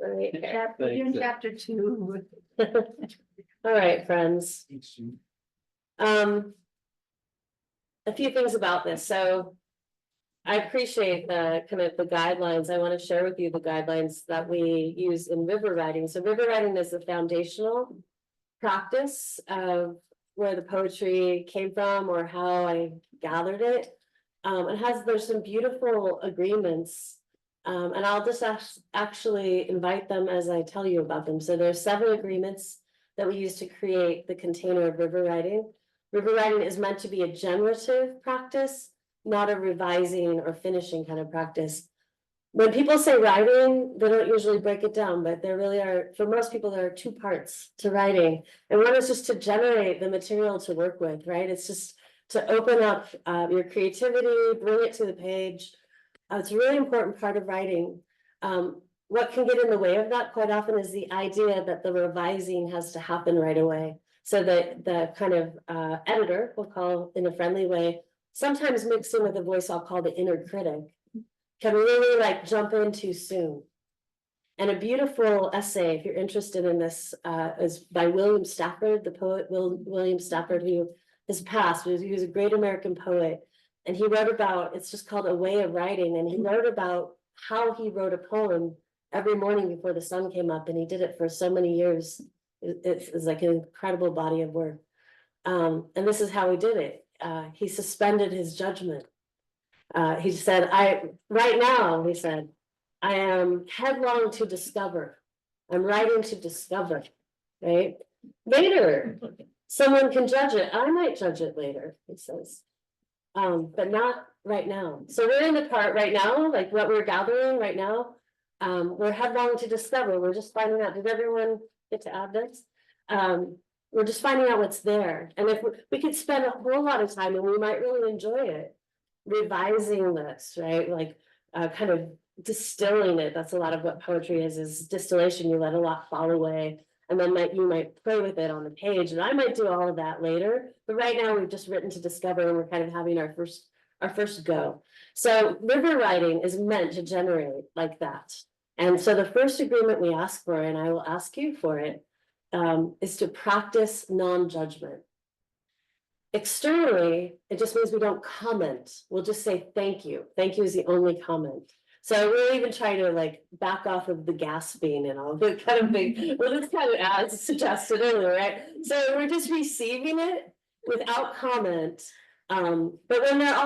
Right here. You're in chapter 2. All right, friends. A few things about this, so. I appreciate the kind of the guidelines. I want to share with you the guidelines that we use in river writing. So river writing is the foundational practice of where the poetry came from or how I gathered it. There's some beautiful agreements. And I'll just actually invite them as I tell you about them. So there's 7 agreements that we use to create the container of river writing. River writing is meant to be a generative practice, not a revising or finishing kind of practice. When people say writing, they don't usually break it down, but there really are, for most people, there are 2 parts to writing. And one is just to generate the material to work with, right? It's just to open up your creativity, bring it to the page. It's a really important part of writing. What can get in the way of that quite often is the idea that the revising has to happen right away. So that the kind of editor, we'll call in a friendly way, sometimes mixed in with a voice I'll call the inner critic, can really like jump in too soon. And a beautiful essay, if you're interested in this, is by William Stafford, the poet William Stafford, who has passed. He was a great American poet. And he wrote about, it's just called A Way of Writing. And he wrote about how he wrote a poem every morning before the sun came up. And he did it for so many years. It's like an incredible body of work. And this is how he did it. He suspended his judgment. He said, right now, he said, I am headlong to discover. I'm writing to discover, right? Later, someone can judge it. I might judge it later, he says. But not right now. So we're in the part right now, like what we're gathering right now. We're headlong to discover. We're just finding out. Did everyone get to add this? We're just finding out what's there. And if we could spend a whole lot of time and we might really enjoy it, revising this, right? Like kind of distilling it. That's a lot of what poetry is distillation. You let a lot fall away. And then you might play with it on the page. And I might do all of that later. But right now we've just written to discover and we're kind of having our first go. So river writing is meant to generate like that. And so the first agreement we ask for, and I will ask you for it, is to practice non-judgment. Externally, it just means we don't comment. We'll just say thank you. Thank you is the only comment. So we'll even try to like back off of the gasping and all the kind of thing. Well, this kind of as suggested earlier, right? So we're just receiving it without comment. But when they're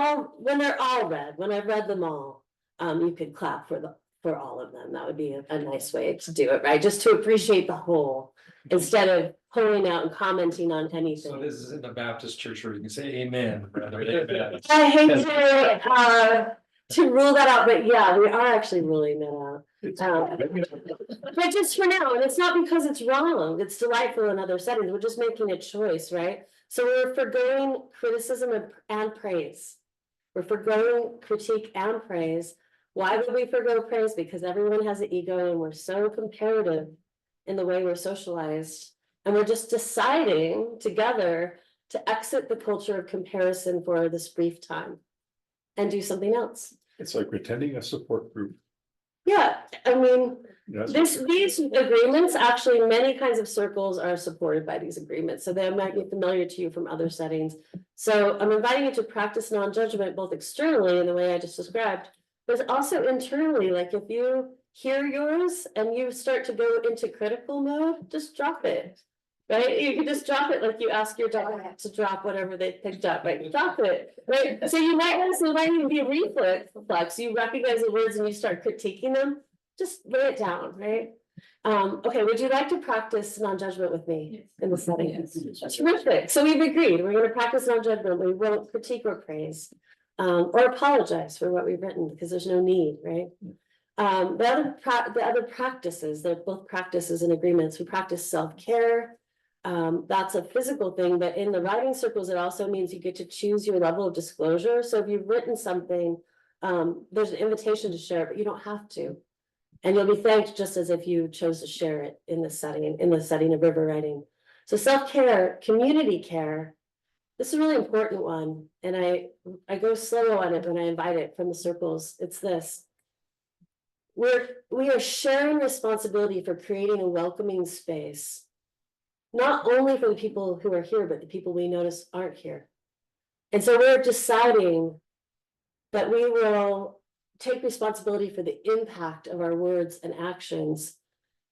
all read, when I've read them all, you could clap for all of them. That would be a nice way to do it, right? Just to appreciate the whole instead of pulling out and commenting on anything. So this is in the Baptist church where you can say amen rather than amen. I hate to rule that out, but yeah, we are actually ruling that out. But just for now, and it's not because it's wrong, it's delightful in other settings, we're just making a choice, right? So we're forgoing criticism and praise. We're forgoing critique and praise. Why would we forgo praise? Because everyone has an ego and we're so comparative in the way we're socialized. And we're just deciding together to exit the culture of comparison for this brief time and do something else. It's like attending a support group. Yeah, I mean, Yes. These agreements, actually, many kinds of circles are supported by these agreements, so they might be familiar to you from other settings. So I'm inviting you to practice non-judgment both externally in the way I just described, but also internally, like if you hear yours and you start to go into critical mode, just drop it. Right? You can just drop it like you ask your dog to drop whatever they picked up, right? Drop it, right? So you might also might even be a reflex. You recognize the words and you start critiquing them. Just lay it down, right? Okay, would you like to practice non-judgment with me in the setting? Terrific. So we've agreed, we're gonna practice non-judgment. We won't critique or praise. Or apologize for what we've written, because there's no need, right? The other practices, they're both practices and agreements. We practice self-care. That's a physical thing, but in the writing circles, it also means you get to choose your level of disclosure. So if you've written something, there's an invitation to share it, but you don't have to. And you'll be thanked just as if you chose to share it in the setting of river writing. So self-care, community care, this is a really important one. And I go slow on it when I invite it from the circles. It's this. We are sharing responsibility for creating a welcoming space, not only for the people who are here, but the people we notice aren't here. And so we're deciding that we will take responsibility for the impact of our words and actions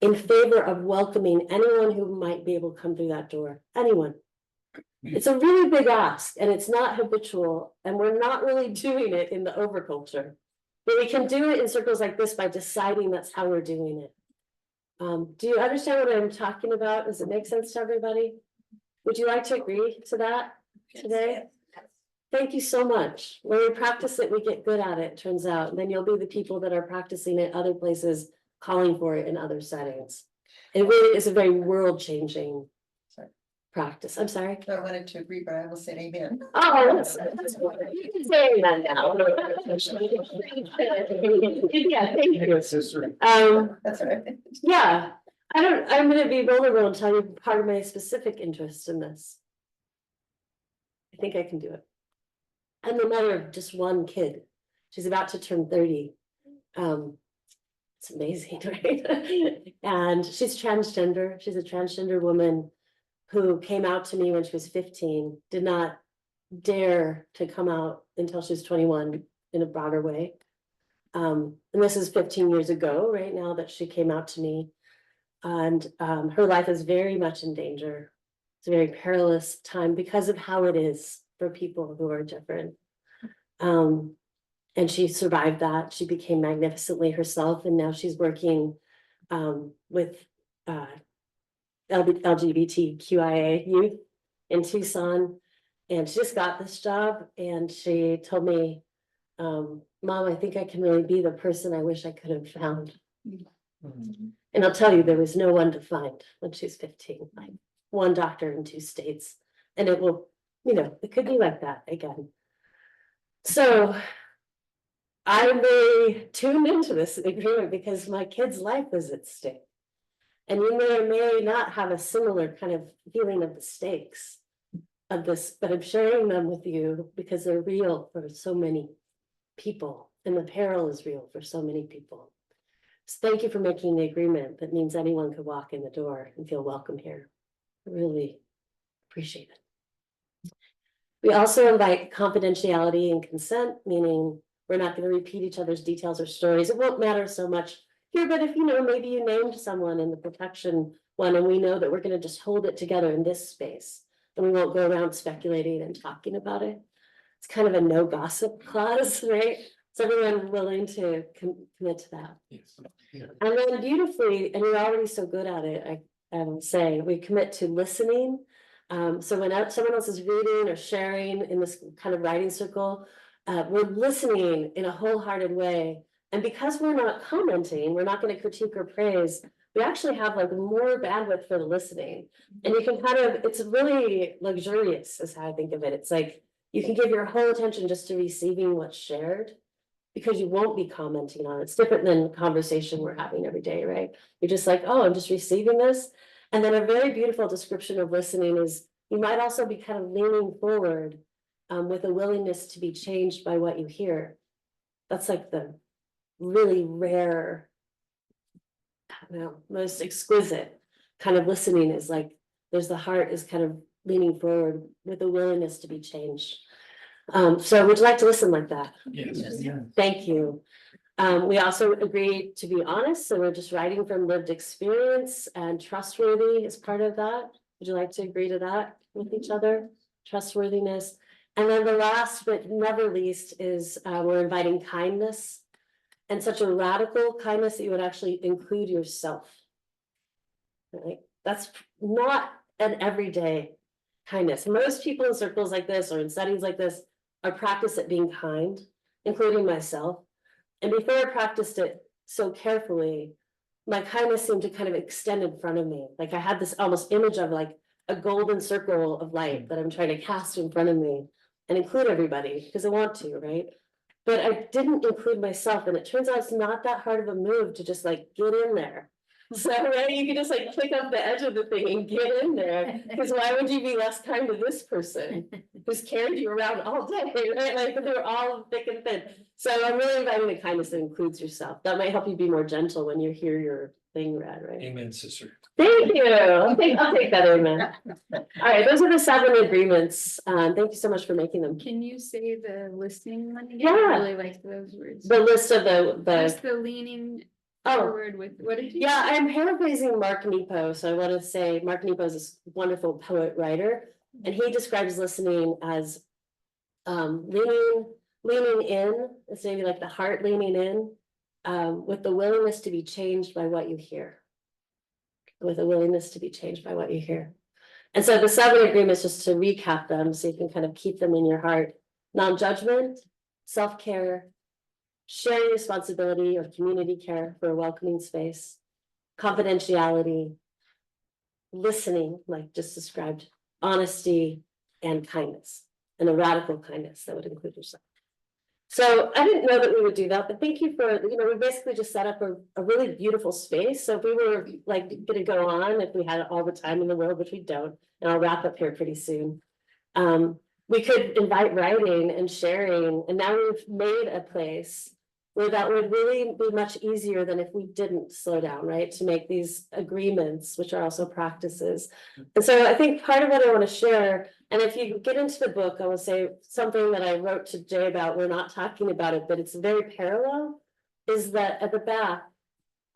in favor of welcoming anyone who might be able to come through that door. Anyone. It's a really big ask, and it's not habitual, and we're not really doing it in the overculture. But we can do it in circles like this by deciding that's how we're doing it. Do you understand what I'm talking about? Does it make sense to everybody? Would you like to agree to that today? Thank you so much. When we practice it, we get good at it, turns out. And then you'll be the people that are practicing it other places, calling for it in other settings. It really is a very world-changing practice. I'm sorry. I wanted to agree, but I almost said amen. Oh, you can say amen now. Yeah, thank you. Sister. That's right. Yeah, I'm gonna be vulnerable and tell you part of my specific interest in this. I think I can do it. I'm the mother of just one kid. She's about to turn 30. It's amazing, right? And she's transgender. She's a transgender woman who came out to me when she was 15, did not dare to come out until she was 21 in a broader way. And this is 15 years ago, right now that she came out to me. And her life is very much in danger. It's a very perilous time because of how it is for people who are different. And she survived that. She became magnificently herself, and now she's working with LGBTQIA youth in Tucson. And she just got this job, and she told me, Mom, I think I can really be the person I wish I could have found. And I'll tell you, there was no one to find when she was 15, like one doctor in 2 states. And it will, it could be like that again. So I'm very tuned into this agreement because my kid's life is at stake. And you may or may not have a similar kind of feeling of the stakes of this, but I'm sharing them with you because they're real for so many people, and the peril is real for so many people. So thank you for making the agreement that means anyone could walk in the door and feel welcome here. I really appreciate it. We also invite confidentiality and consent, meaning we're not going to repeat each other's details or stories. It won't matter so much here, but if maybe you named someone in the protection one, and we know that we're going to just hold it together in this space, and we won't go around speculating and talking about it. It's kind of a no gossip clause, right? Is everyone willing to commit to that? Yes. And then beautifully, and you're already so good at it, I will say, we commit to listening. So when someone else is reading or sharing in this kind of writing circle, we're listening in a wholehearted way. And because we're not commenting, we're not going to critique or praise, we actually have like more bandwidth for the listening. And you can it's really luxurious is how I think of it. It's like you can give your whole attention just to receiving what's shared because you won't be commenting on it. It's different than conversation we're having every day, right? You're just like, oh, I'm just receiving this. And then a very beautiful description of listening is you might also be kind of leaning forward with a willingness to be changed by what you hear. That's like the really rare I don't know, most exquisite kind of listening is like, there's the heart is kind of leaning forward with a willingness to be changed. So would you like to listen like that? Yes. Thank you. We also agreed to be honest, so we're just writing from lived experience, and trustworthy is part of that. Would you like to agree to that with each other? Trustworthiness. And then the last but never least is we're inviting kindness, and such a radical kindness that you would actually include yourself. Right? That's not an everyday kindness. Most people in circles like this or in settings like this are practiced at being kind, including myself. And before I practiced it so carefully, my kindness seemed to kind of extend in front of me. Like I had this almost image of like a golden circle of light that I'm trying to cast in front of me and include everybody because I want to, right? But I didn't include myself, and it turns out it's not that hard of a move to just like get in there. So right, you can just like click up the edge of the thing and get in there, because why would you be less kind to this person who's carried you around all day, right? Like they're all thick and thin. So I'm really inviting the kindness that includes yourself. That might help you be more gentle when you hear your thing read, right? Amen, sister. Thank you. I'll take that, amen. All right, those are the 7 agreements. Thank you so much for making them. Can you say the listening one again? Yeah. I really like those words. The list of the Just the leaning forward with, what did you? Yeah, I'm paraphrasing Mark Nepo, so I want to say Mark Nepo is this wonderful poet writer, and he describes listening as leaning in. It's maybe like the heart leaning in, with the willingness to be changed by what you hear. With a willingness to be changed by what you hear. And so the 7 agreements, just to recap them, so you can kind of keep them in your heart: non-judgment, self-care, sharing responsibility or community care for a welcoming space, confidentiality, listening, like just described, honesty, and kindness, and a radical kindness that would include yourself. So I didn't know that we would do that, but thank you for, we basically just set up a really beautiful space. So if we were like gonna go on, if we had all the time in the world, which we don't, and I'll wrap up here pretty soon. We could invite writing and sharing, and now we've made a place where that would really be much easier than if we didn't slow down, right? To make these agreements, which are also practices. And so I think part of what I want to share, and if you get into the book, I will say something that I wrote to Jay about, we're not talking about it, but it's very parallel, is that at the back,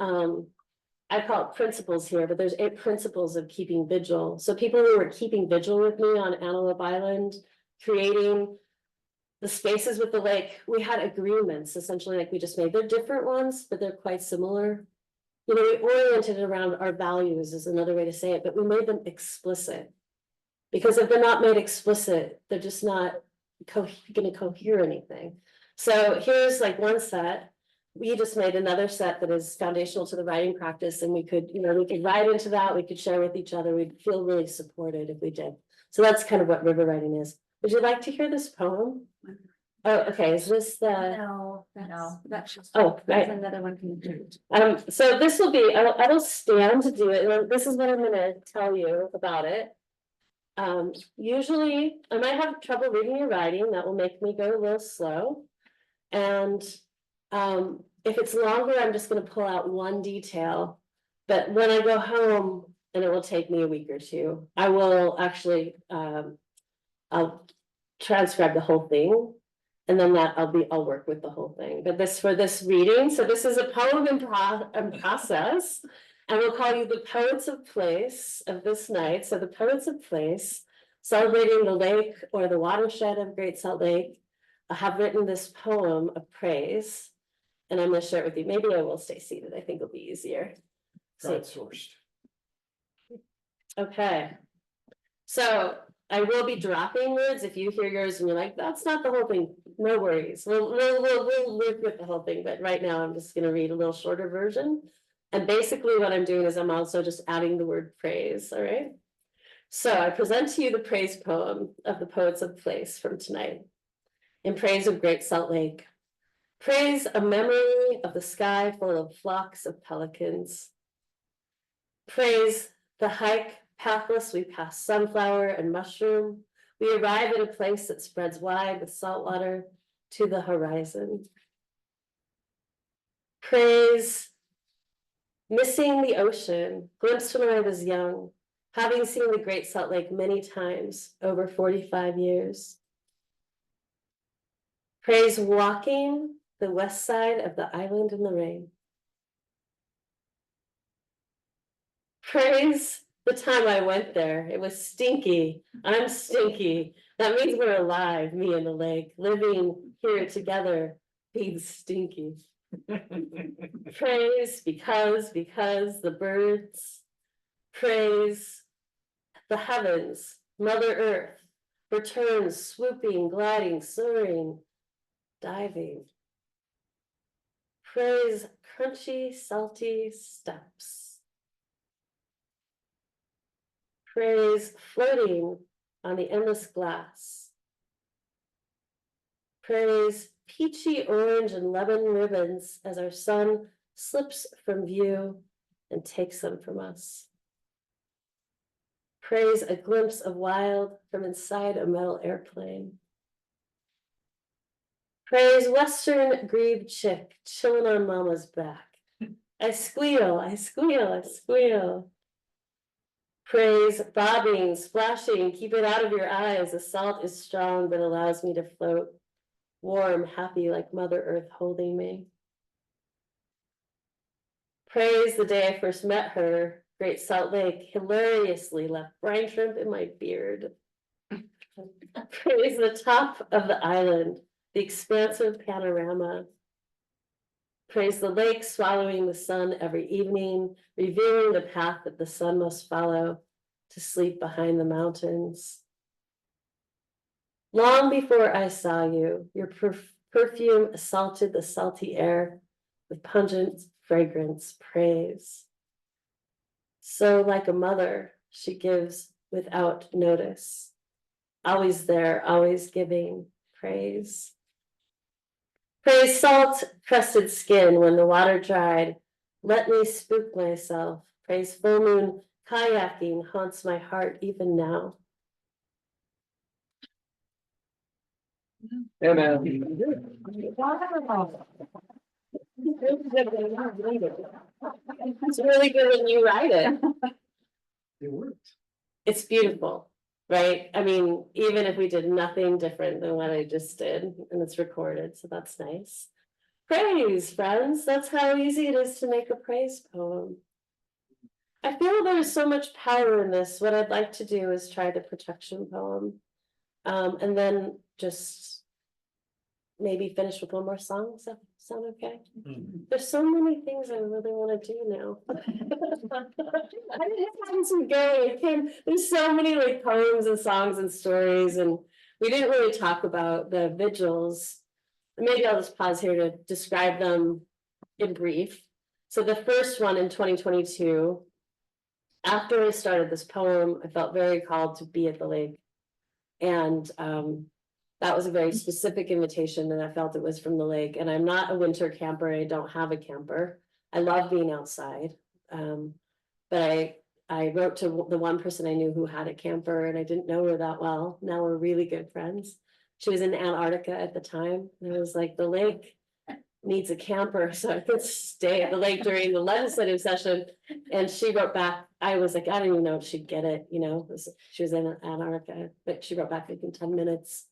I call it principles here, but there's 8 principles of keeping vigil. So people who were keeping vigil with me on Antelope Island, creating the spaces with the lake, we had agreements, essentially, like we just made. They're different ones, but they're quite similar. We oriented it around our values is another way to say it, but we made them explicit. Because if they're not made explicit, they're just not going to cohere anything. So here's like one set. We just made another set that is foundational to the writing practice, and we could write into that, we could share with each other, we'd feel really supported if we did. So that's kind of what river writing is. Would you like to hear this poem? Oh, okay, is this the? No, that's just. Oh, right. That's another one from the church. So this will be, I will stand to do it, and this is what I'm gonna tell you about it. Usually I might have trouble reading or writing, that will make me go a little slow. And if it's longer, I'm just gonna pull out one detail. But when I go home, and it will take me a week or 2, I will actually I'll transcribe the whole thing. And then I'll work with the whole thing. But for this reading, so this is a poem in process. And we'll call you the Poets of Place of this night. So the Poets of Place, celebrating the lake or the watershed of Great Salt Lake, have written this poem of praise. And I'm going to share it with you. Maybe I will stay seated. I think it'll be easier. Crowdsourced. Okay. So I will be dropping words if you hear yours and you're like, that's not the whole thing. No worries. We'll work with the whole thing. But right now I'm just going to read a little shorter version. And basically what I'm doing is I'm also just adding the word praise. All right. So I present to you the praise poem of the Poets of Place from tonight. In praise of Great Salt Lake. Praise a memory of the sky full of flocks of pelicans. Praise the hike pathless, we pass sunflower and mushroom. We arrive at a place that spreads wide with salt water to the horizon. Praise Missing the ocean, glimpsed when I was young, having seen the Great Salt Lake many times over 45 years. Praise walking the west side of the island in the rain. Praise the time I went there. It was stinky. I'm stinky. That means we're alive, me and the lake, living here together, being stinky. Praise because the birds. Praise the heavens, Mother Earth, returns swooping, gliding, soaring, diving. Praise crunchy, salty steps. Praise floating on the endless glass. Praise peachy orange and lemon ribbons as our sun slips from view and takes them from us. Praise a glimpse of wild from inside a metal airplane. Praise Western grebe chick chilling on mama's back. I squeal, I squeal, I squeal. Praise bobbing, splashing, keep it out of your eyes. The salt is strong, but allows me to float. Warm, happy, like Mother Earth holding me. Praise the day I first met her, Great Salt Lake, hilariously left brine shrimp in my beard. Praise the top of the island, the expansive panorama. Praise the lake swallowing the sun every evening, revealing the path that the sun must follow to sleep behind the mountains. Long before I saw you, your perfume assaulted the salty air with pungent fragrance. Praise. So like a mother, she gives without notice. Always there, always giving praise. Praise salt crusted skin when the water dried. Let me spook myself. Praise full moon kayaking haunts my heart even now. Yeah, man. It's really good when you write it. It worked. It's beautiful, right? I mean, even if we did nothing different than what I just did, and it's recorded, so that's nice. Praise, friends. That's how easy it is to make a praise poem. I feel there's so much power in this. What I'd like to do is try the protection poem. And then just maybe finish with one more song. Does that sound okay? There's so many things I really want to do now. I didn't have some go. There's so many like poems and songs and stories, and we didn't really talk about the vigils. Maybe I'll just pause here to describe them in brief. So the first one in 2022, after I started this poem, I felt very called to be at the lake. And that was a very specific invitation, and I felt it was from the lake. And I'm not a winter camper. I don't have a camper. I love being outside. But I wrote to the one person I knew who had a camper, and I didn't know her that well. Now we're really good friends. She was in Antarctica at the time. And I was like, the lake needs a camper, so I could stay at the lake during the legislative session. And she wrote back, I was like, I didn't even know if she'd get it, you know, she was in Antarctica, but she wrote back like in 10 minutes.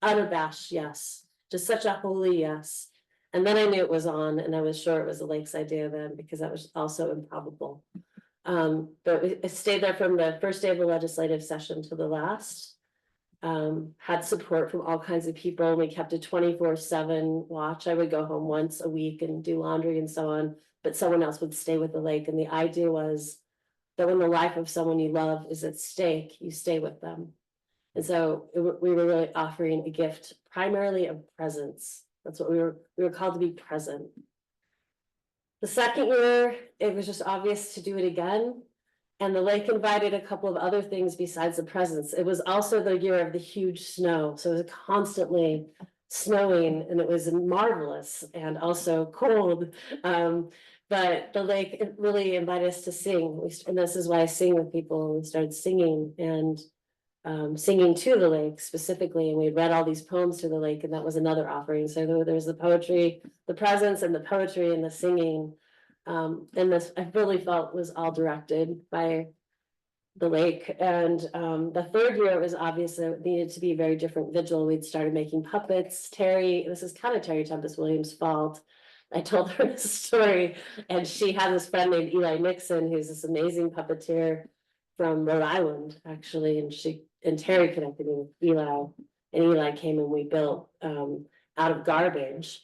Unabashed, yes. Just such a holy yes. And then I knew it was on, and I was sure it was the lake's idea then, because that was also improbable. But we stayed there from the first day of the legislative session to the last. Had support from all kinds of people. We kept a 24/7 watch. I would go home once a week and do laundry and so on, but someone else would stay with the lake. And the idea was that when the life of someone you love is at stake, you stay with them. And so we were really offering a gift, primarily of presence. That's what we were called to be present. The second year, it was just obvious to do it again. And the lake invited a couple of other things besides the presence. It was also the year of the huge snow. So it was constantly snowing, and it was marvelous and also cold. But the lake really invited us to sing. And this is why I sing with people. We started singing and singing to the lake specifically. And we read all these poems to the lake, and that was another offering. So there was the poetry, the presence, and the poetry and the singing. And this, I really felt was all directed by the lake. And the third year, it was obvious that it needed to be a very different vigil. We'd started making puppets. Terry, this is kind of Terry Tempest Williams' fault. I told her this story, and she had this friend named Eli Nixon, who's this amazing puppeteer from Rhode Island, actually, and Terry connected me with Eli, and Eli came and we built out of garbage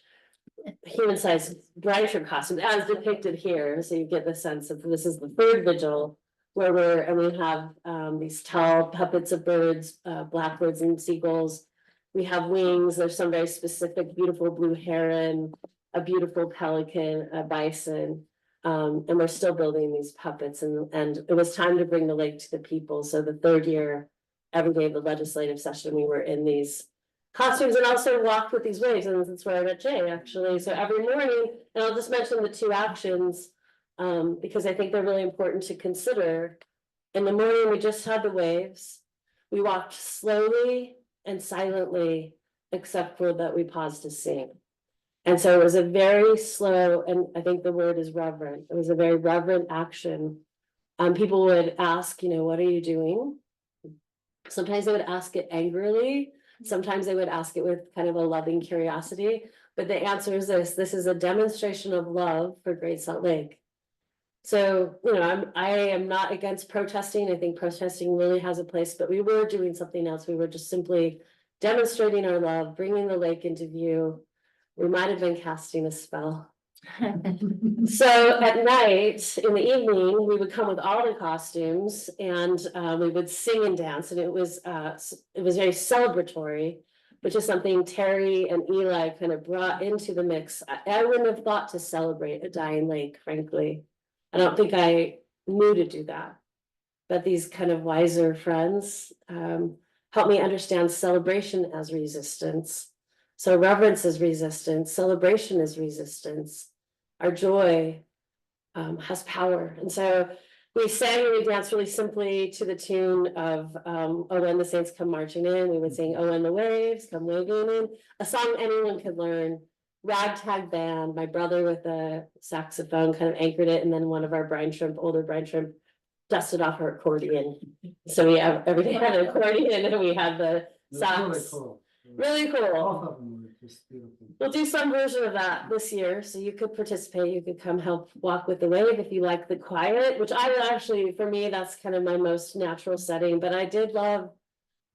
human-sized bride shrimp costumes as depicted here, so you get the sense of this is the third vigil where we have these tall puppets of birds, blackbirds and seagulls. We have wings. There's some very specific, beautiful blue heron, a beautiful pelican, a bison. And we're still building these puppets, and it was time to bring the lake to the people. So the third year, every day of the legislative session, we were in these costumes and also walked with these waves, and that's where I met Jay, actually. So every morning, and I'll just mention the two actions, because I think they're really important to consider. In the morning, we just had the waves. We walked slowly and silently, except for that we paused to sing. And so it was a very slow, and I think the word is reverent. It was a very reverent action. People would ask, what are you doing? Sometimes they would ask it angrily. Sometimes they would ask it with kind of a loving curiosity. But the answer is this is a demonstration of love for Great Salt Lake. So, I am not against protesting. I think protesting really has a place, but we were doing something else. We were just simply demonstrating our love, bringing the lake into view. We might have been casting a spell. So at night, in the evening, we would come with all the costumes and we would sing and dance, and it was very celebratory, which is something Terry and Eli kind of brought into the mix. I wouldn't have thought to celebrate a dying lake, frankly. I don't think I knew to do that, but these kind of wiser friends helped me understand celebration as resistance. So reverence is resistance, celebration is resistance. Our joy has power. And so we sang and we danced really simply to the tune of Oh, when the saints come marching in. We would sing Oh, when the waves come waving in, a song anyone could learn. Ragtag band, my brother with a saxophone kind of anchored it, and then one of our older brine shrimp, dusted off her accordion. So we have everything had an accordion, and we had the sax. Really cool. We'll do some version of that this year, so you could participate. You could come help walk with the wave if you like the quiet, which I actually, for me, that's kind of my most natural setting. But I did love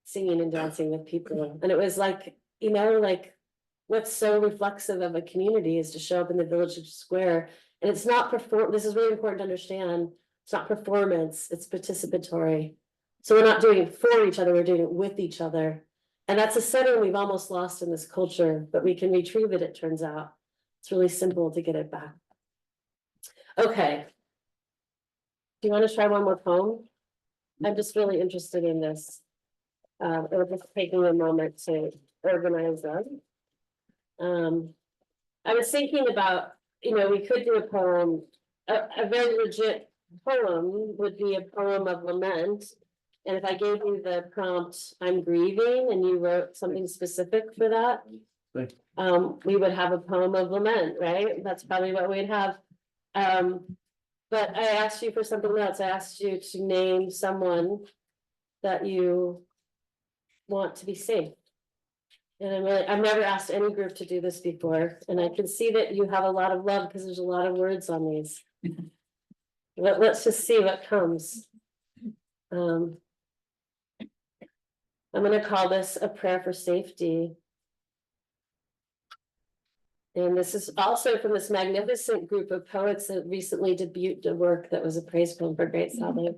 singing and dancing with people, and it was like, what's so reflexive of a community is to show up in the village square, and it's not this is really important to understand. It's not performance; it's participatory. So we're not doing it for each other; we're doing it with each other. And that's a setting we've almost lost in this culture, but we can retrieve it, it turns out. It's really simple to get it back. Okay. Do you want to try one more poem? I'm just really interested in this. We're just taking a moment to organize them. I was thinking about, we could do a poem, a very legit poem would be a poem of lament. And if I gave you the prompt, I'm grieving, and you wrote something specific for that, we would have a poem of lament, right? That's probably what we'd have. But I asked you for something else. I asked you to name someone that you want to be safe. And I've never asked any group to do this before, and I can see that you have a lot of love because there's a lot of words on these. But let's just see what comes. I'm going to call this a prayer for safety. And this is also from this magnificent group of poets that recently debuted a work that was a praise poem for Great Salt Lake.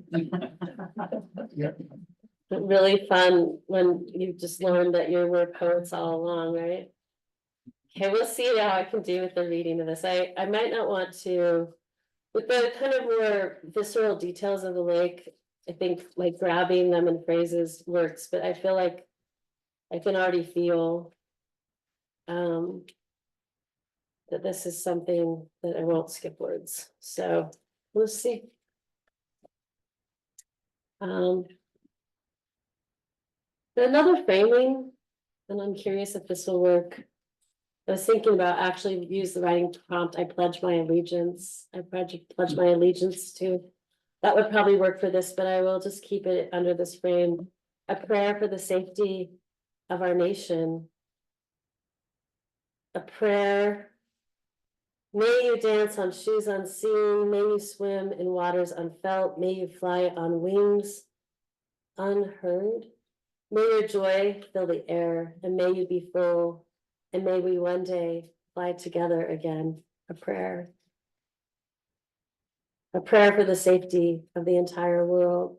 Really fun when you just learned that you were poets all along, right? Okay, we'll see how I can do with the reading of this. I might not want to, with the kind of more visceral details of the lake, I think like grabbing them in phrases works, but I feel like I can already feel that this is something that I won't skip words. So we'll see. Another framing, and I'm curious if this will work. I was thinking about actually use the writing prompt, I pledge my allegiance, I pledge my allegiance to. That would probably work for this, but I will just keep it under this frame. A prayer for the safety of our nation. A prayer. May you dance on shoes unseen, may you swim in waters unfelt, may you fly on wings unheard. May your joy fill the air, and may you be full, and may we one day fly together again. A prayer. A prayer for the safety of the entire world.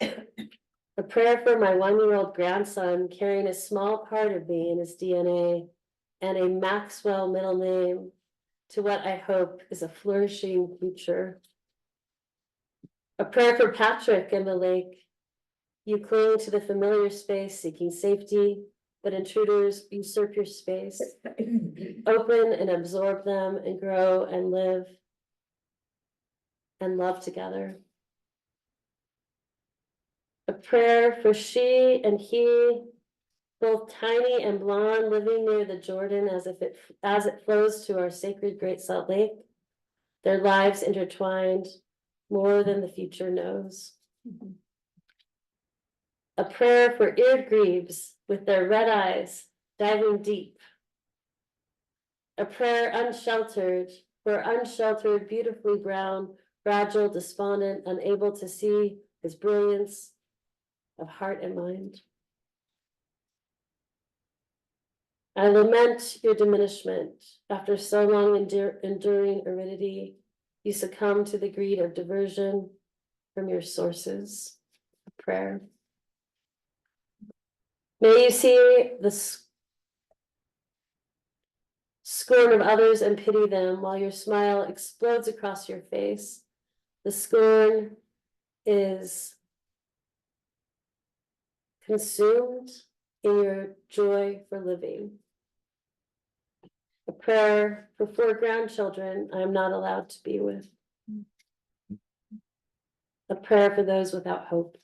A prayer for my 1-year-old grandson carrying a small part of me in his DNA and a Maxwell middle name to what I hope is a flourishing future. A prayer for Patrick and the lake. You cling to the familiar space, seeking safety, but intruders usurp your space. Open and absorb them and grow and live and love together. A prayer for she and he, both tiny and blonde, living near the Jordan as it flows to our sacred Great Salt Lake, their lives intertwined more than the future knows. A prayer for eared grebes with their red eyes diving deep. A prayer unsheltered, for unsheltered, beautifully brown, fragile, despondent, unable to see his brilliance of heart and mind. I lament your diminishment. After so long enduring aridity, you succumb to the greed of diversion from your sources. A prayer. May you see the scorn of others and pity them while your smile explodes across your face. The scorn is consumed in your joy for living. A prayer for 4 grandchildren I am not allowed to be with. A prayer for those without hope.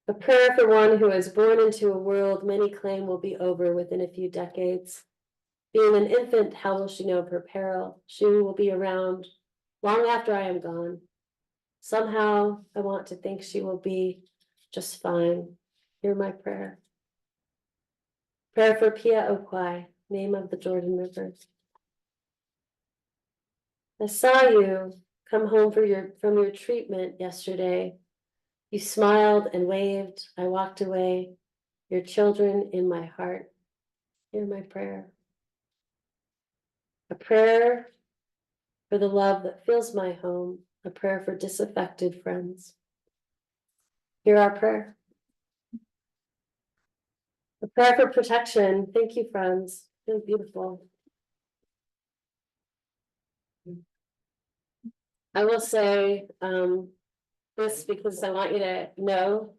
A prayer for one who is born into a world many claim will be over within a few decades. Being an infant, how will she know of her peril? She will be around long after I am gone. Somehow I want to think she will be just fine. Hear my prayer. Prayer for Pia Okwai, name of the Jordan River. I saw you come home from your treatment yesterday. You smiled and waved. I walked away. Your children in my heart. Hear my prayer. A prayer for the love that fills my home. A prayer for disaffected friends. Hear our prayer. A prayer for protection. Thank you, friends. Feel beautiful. I will say this because I want you to know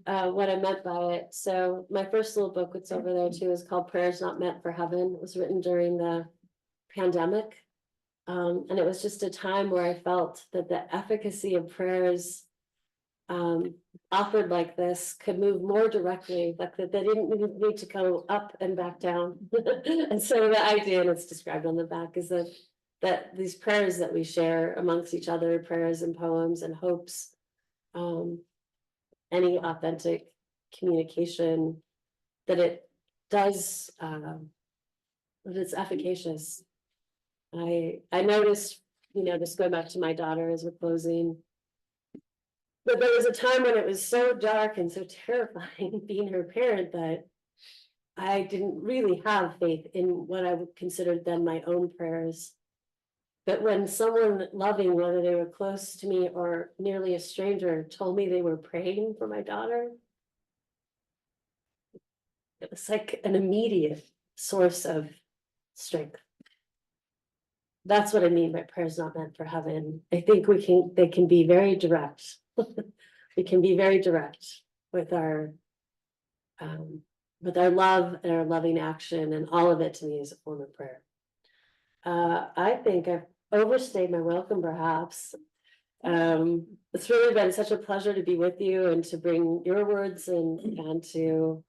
what I meant by it. So my first little book that's over there too is called Prayers Not Meant for Heaven. It was written during the pandemic. And it was just a time where I felt that the efficacy of prayers offered like this could move more directly, like that they didn't need to go up and back down. And so the idea, and it's described on the back, is that these prayers that we share amongst each other, prayers and poems and hopes, any authentic communication, that it does, that it's efficacious. I noticed, just going back to my daughter as we're closing, but there was a time when it was so dark and so terrifying being her parent that I didn't really have faith in what I would consider then my own prayers. But when someone loving, whether they were close to me or nearly a stranger, told me they were praying for my daughter, it was like an immediate source of strength. That's what I mean by prayers not meant for heaven. I think they can be very direct. We can be very direct with our love and our loving action, and all of it to me is a form of prayer. I think I've overstayed my welcome, perhaps. It's really been such a pleasure to be with you and to bring your words and to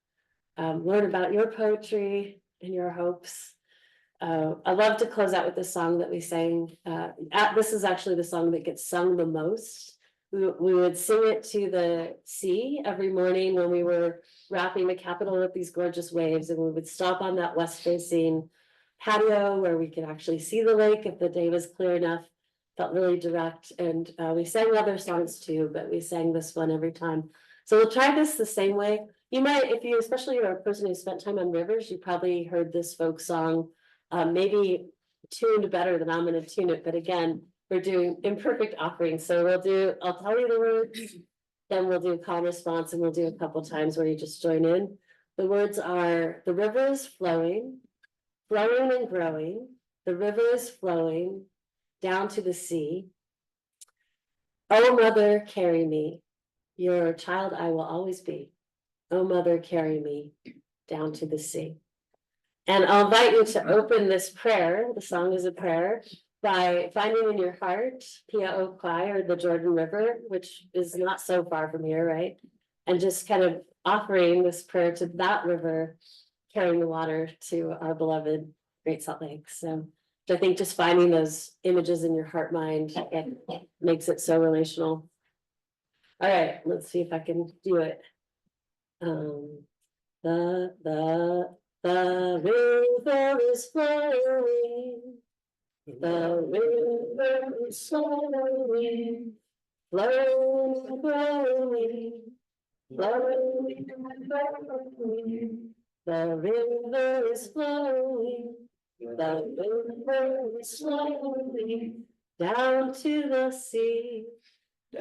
learn about your poetry and your hopes. I love to close out with the song that we sang. This is actually the song that gets sung the most. We would sing it to the sea every morning when we were wrapping the Capitol with these gorgeous waves, and we would stop on that west facing patio where we could actually see the lake if the day was clear enough. Felt really direct, and we sang other songs too, but we sang this one every time. So we'll try this the same way. You might, if you, especially you're a person who spent time on rivers, you probably heard this folk song, maybe tuned better than I'm going to tune it. But again, we're doing imperfect offerings. So I'll tell you the words, then we'll do a call and response, and we'll do a couple times where you just join in. The words are: the river is flowing, flowing and growing. The river is flowing down to the sea. Oh, mother, carry me. Your child I will always be. Oh, mother, carry me down to the sea. And I'll invite you to open this prayer. The song is a prayer by finding in your heart Pia Okwai, or the Jordan River, which is not so far from here, right? And just kind of offering this prayer to that river, carrying the water to our beloved Great Salt Lake. So I think just finding those images in your heart mind, it makes it so relational. All right, let's see if I can do it. The river is flowing. The river is flowing. Flowing and growing. Flowing and growing. The river is flowing. The river is flowing down to the sea,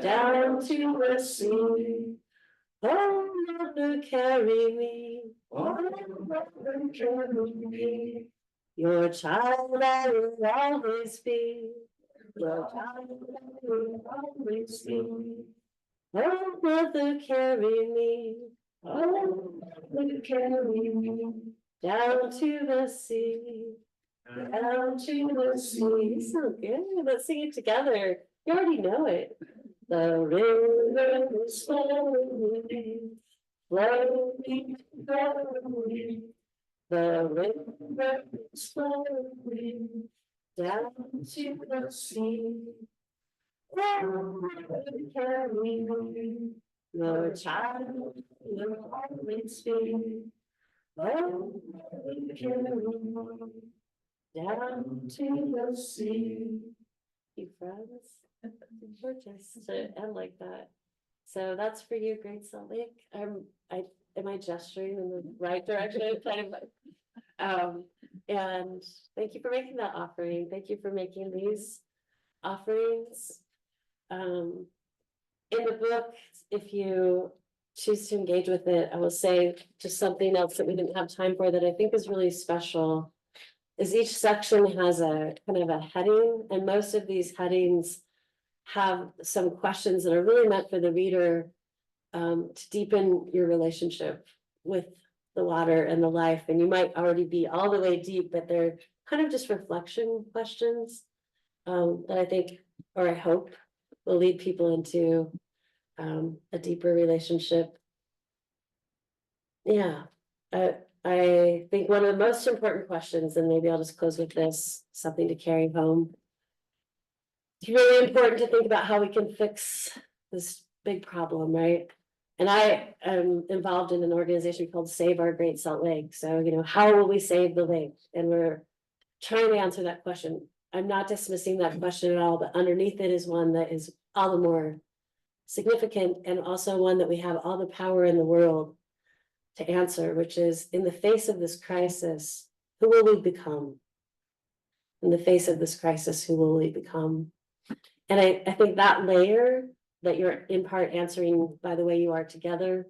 down to the sea. Oh, mother, carry me. Oh, mother, carry me. Your child I will always be. Your child I will always be. Oh, mother, carry me. Oh, mother, carry me. Down to the sea. Down to the sea. So good. Let's sing it together. You already know it. The river is flowing, flowing, flowing. The river is flowing down to the sea. Oh, carry me, your child will always be. Oh, carry me down to the sea. You friends. Gorgeous to end like that. So that's for you, Great Salt Lake. Am I gesturing in the right direction? Kind of. And thank you for making that offering. Thank you for making these offerings. In the book, if you choose to engage with it, I will say just something else that we didn't have time for that I think is really special. Is each section has a kind of a heading, and most of these headings have some questions that are really meant for the reader to deepen your relationship with the water and the life. And you might already be all the way deep, but they're kind of just reflection questions that I think, or I hope, will lead people into a deeper relationship. Yeah, I think one of the most important questions, and maybe I'll just close with this, something to carry home. It's really important to think about how we can fix this big problem, right? And I am involved in an organization called Save Our Great Salt Lake. So, how will we save the lake? And we're trying to answer that question. I'm not dismissing that question at all, but underneath it is one that is all the more significant, and also one that we have all the power in the world to answer, which is, in the face of this crisis, who will we become? In the face of this crisis, who will we become? And I think that layer that you're in part answering by the way you are together,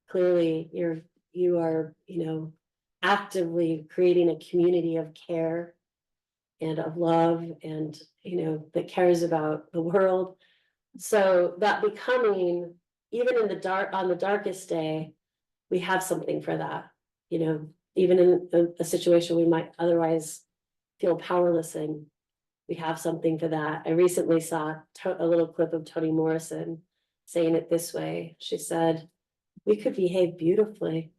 clearly you are, actively creating a community of care and of love, and, that cares about the world. So that becoming, even in the dark, on the darkest day, we have something for that, even in a situation we might otherwise feel powerless in. we have something for that. I recently saw a little clip of Toni Morrison saying it this way. She said, we could behave beautifully.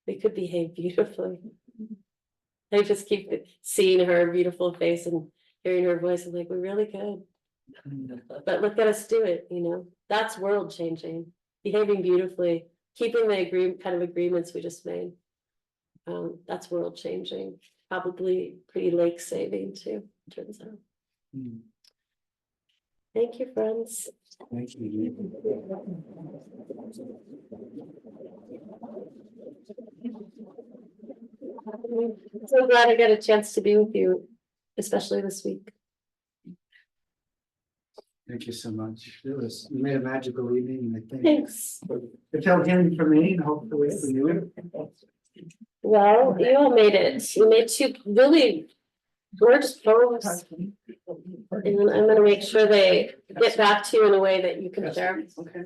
We could behave beautifully. I just keep seeing her beautiful face and hearing her voice. I'm like, we really could. But look at us do it, you know, that's world changing, behaving beautifully, keeping the kind of agreements we just made. That's world changing, probably pretty lake saving too, turns out. Thank you, friends. Thank you. I'm so glad I got a chance to be with you, especially this week. Thank you so much. You made a magical evening, I think. Thanks. Tell him from me and hopefully for you. Well, you all made it. You made two really gorgeous poems. And I'm gonna make sure they get back to you in a way that you can share. Okay.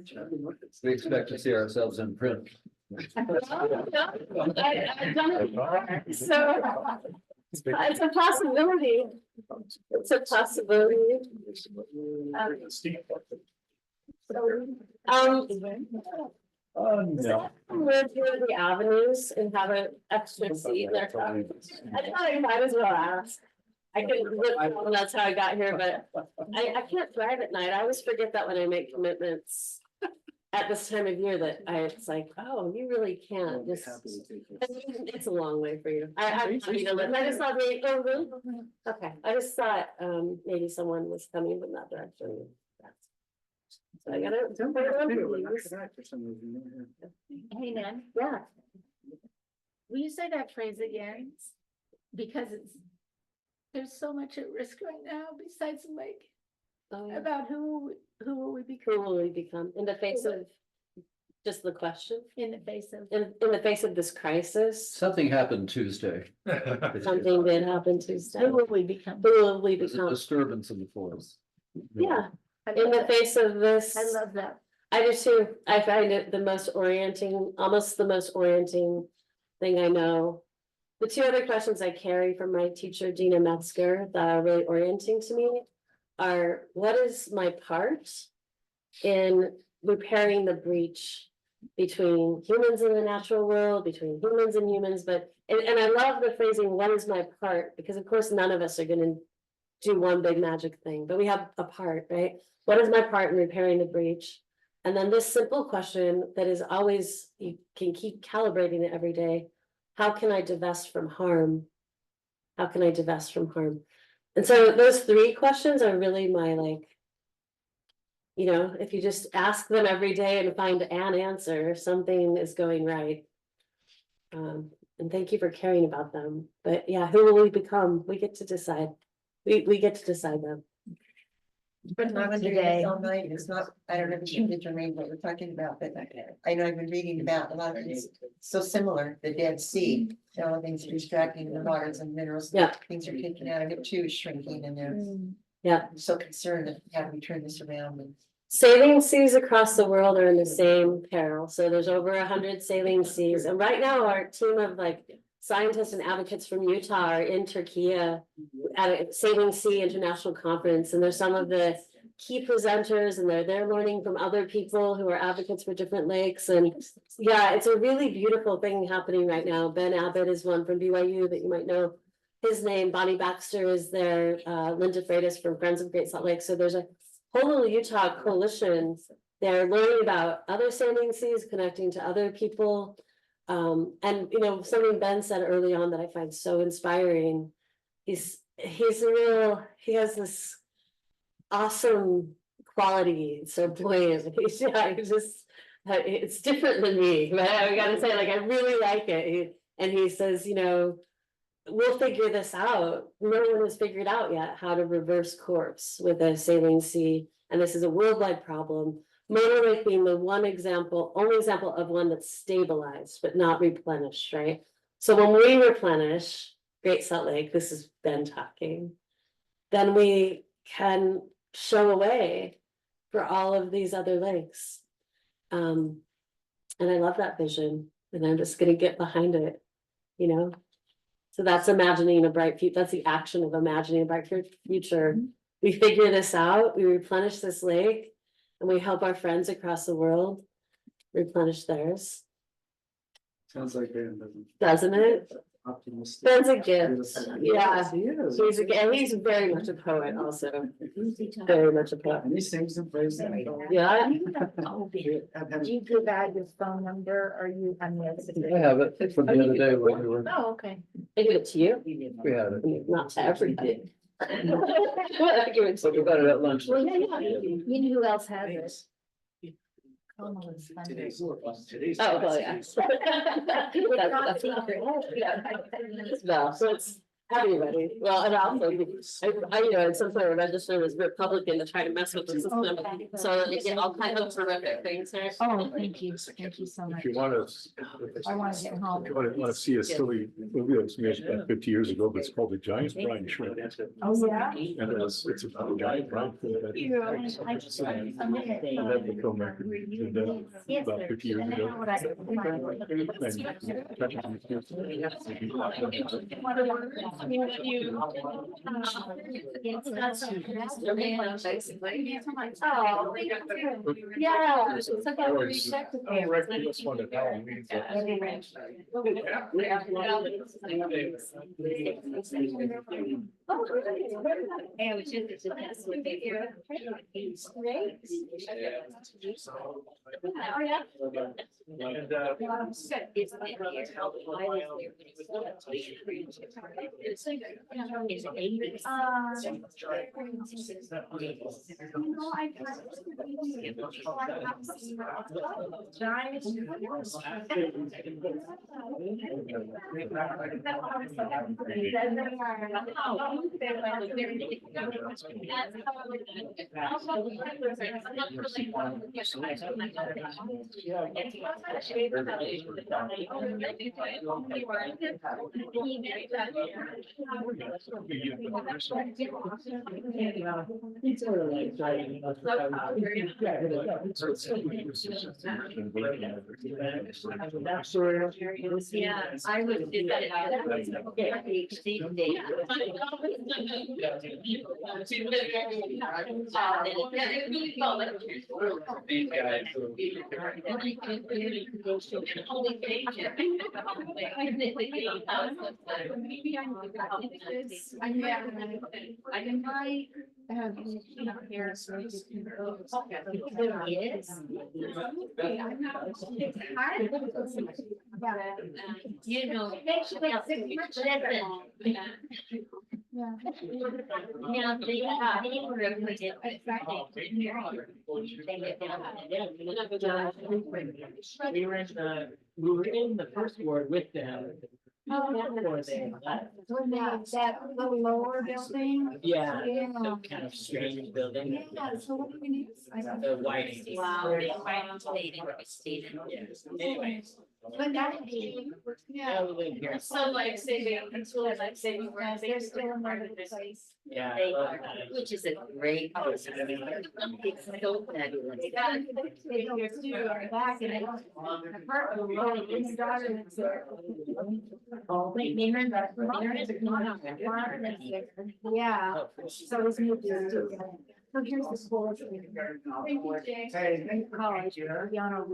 We expect to see ourselves in print. I've done it before, so it's a possibility. It's a possibility. Live through the avenues and have an extra seat in their car. I thought I might as well ask. I couldn't live, and that's how I got here, but I can't drive at night. I always forget that when I make commitments. At this time of year that it's like, oh, you really can't just, it's a long way for you. I'm happy to live. I just thought, oh, really? Okay, I just thought, maybe someone was coming from that direction. So I gotta. Hey, Nan, Yeah, will you say that phrase again? Because there's so much at risk right now besides the lake. About who will we become? who will we become in the face of just the question? In the face of. In the face of this crisis, Something happened Tuesday. something did happen Tuesday. Who will we become? Who will we There's a become? disturbance in the forest. Yeah, I in love the that. face of this. I love that. I do too. I find it the most orienting, almost the most orienting thing I know. The two other questions I carry from my teacher, Dina Metzger, that are really orienting to me are, what is my part in repairing the breach between humans and the natural world, between humans and humans, but, and I love the phrasing, what is my part? Because of course, none of us are gonna do one big magic thing, but we have a part, right? What is my part in repairing the breach? And then this simple question that is always, you can keep calibrating it every day. How can I divest from harm? How can I divest from harm? And so those three questions are really my, like, you know, if you just ask them every day and find an answer, something is going right. And thank you for caring about them. But yeah, who will we become? We get to decide. We get to decide them. But not today, all night, it's not, I don't know if you determine what we're talking about, but I know I've been reading about a lot of things so similar, the Dead Sea. All the things are extracting the waters and minerals. Yeah. Things are taken out of it too, is shrinking, and they're Yeah. so concerned that how do we turn this around and. Sailing seas across the world are in the same peril. So there's over 100 sailing seas. And right now our team of like scientists and advocates from Utah are in Turkey at a Sailing Sea International Conference. And there's some of the key presenters and they're learning from other people who are advocates for different lakes. And yeah, it's a really beautiful thing happening right now. Ben Abbott is one from BYU that you might know. His name, Bonnie Baxter is there, Linda Freitas from Friends of Great Salt Lake. So there's a whole little Utah coalition. They're learning about other sailing seas, connecting to other people. And you know, something Ben said early on that I find so inspiring. He has this awesome quality, so buoyant. He's just, it's different than me, but I gotta say, like, I really like it. And he says, you know, we'll figure this out. No one has figured out yet how to reverse course with a sailing sea. And this is a worldwide problem. Motor Lake being the one example, only example of one that's stabilized, but not replenished, right? So when we replenish Great Salt Lake, this is Ben talking, then we can show a way for all of these other lakes. And I love that vision, and I'm just gonna get behind it, you know? So that's imagining a bright future. That's the action of imagining a bright future. We figure this out, we replenish this lake, and we help our friends across the world replenish theirs. Sounds like a Doesn't it? optimistic. Ben's a gift. Yeah. He is. He's very much a poet also. Very much a poet. And he sings and plays. Yeah. Do you give out your phone number or you? I have it from the other day when we were. Oh, okay. I give it to you, We had it. not to everybody. I give it to So we you. got it at lunch. Well, yeah. You know who else has it? Kamala's Today's. fundraiser. Oh, well, yeah. That's secret. No, so it's everybody. Well, and also, I, you know, at some point registered as Republican to try to mess with the system. So that they get all kinds of terrific things there. Oh, thank you so much. If you want to. I wanna get home. If you want to see a silly movie that was made about 50 years ago, but it's called The Giant Brine Shrimp. Oh, yeah? And it's about a giant brine shrimp that. And that the filmmaker did that about 50 years ago. Oh, yeah. It's like a I reckon this one at Halloween. Yeah, I would do that. These guys. I can buy, you know, here. You know. Now, they were appointed. We were in the first ward with them. Before they left. That little lower building. Yeah, Yeah. the kind of strange building. Yeah, so what do we need? The whiting. Wow, they stayed in. Anyways. But that, yeah. we live here. So like saving, it's really like saving. They're still in another place. Yeah. They are, which is a great. It's so fabulous. They got, they go to back and they don't. The part of the road, and the daughter lives there. Oh, wait, Maren, Maren is not. Yeah, so it's moved to. So here's the school. Thank you, Jay. College, Yano.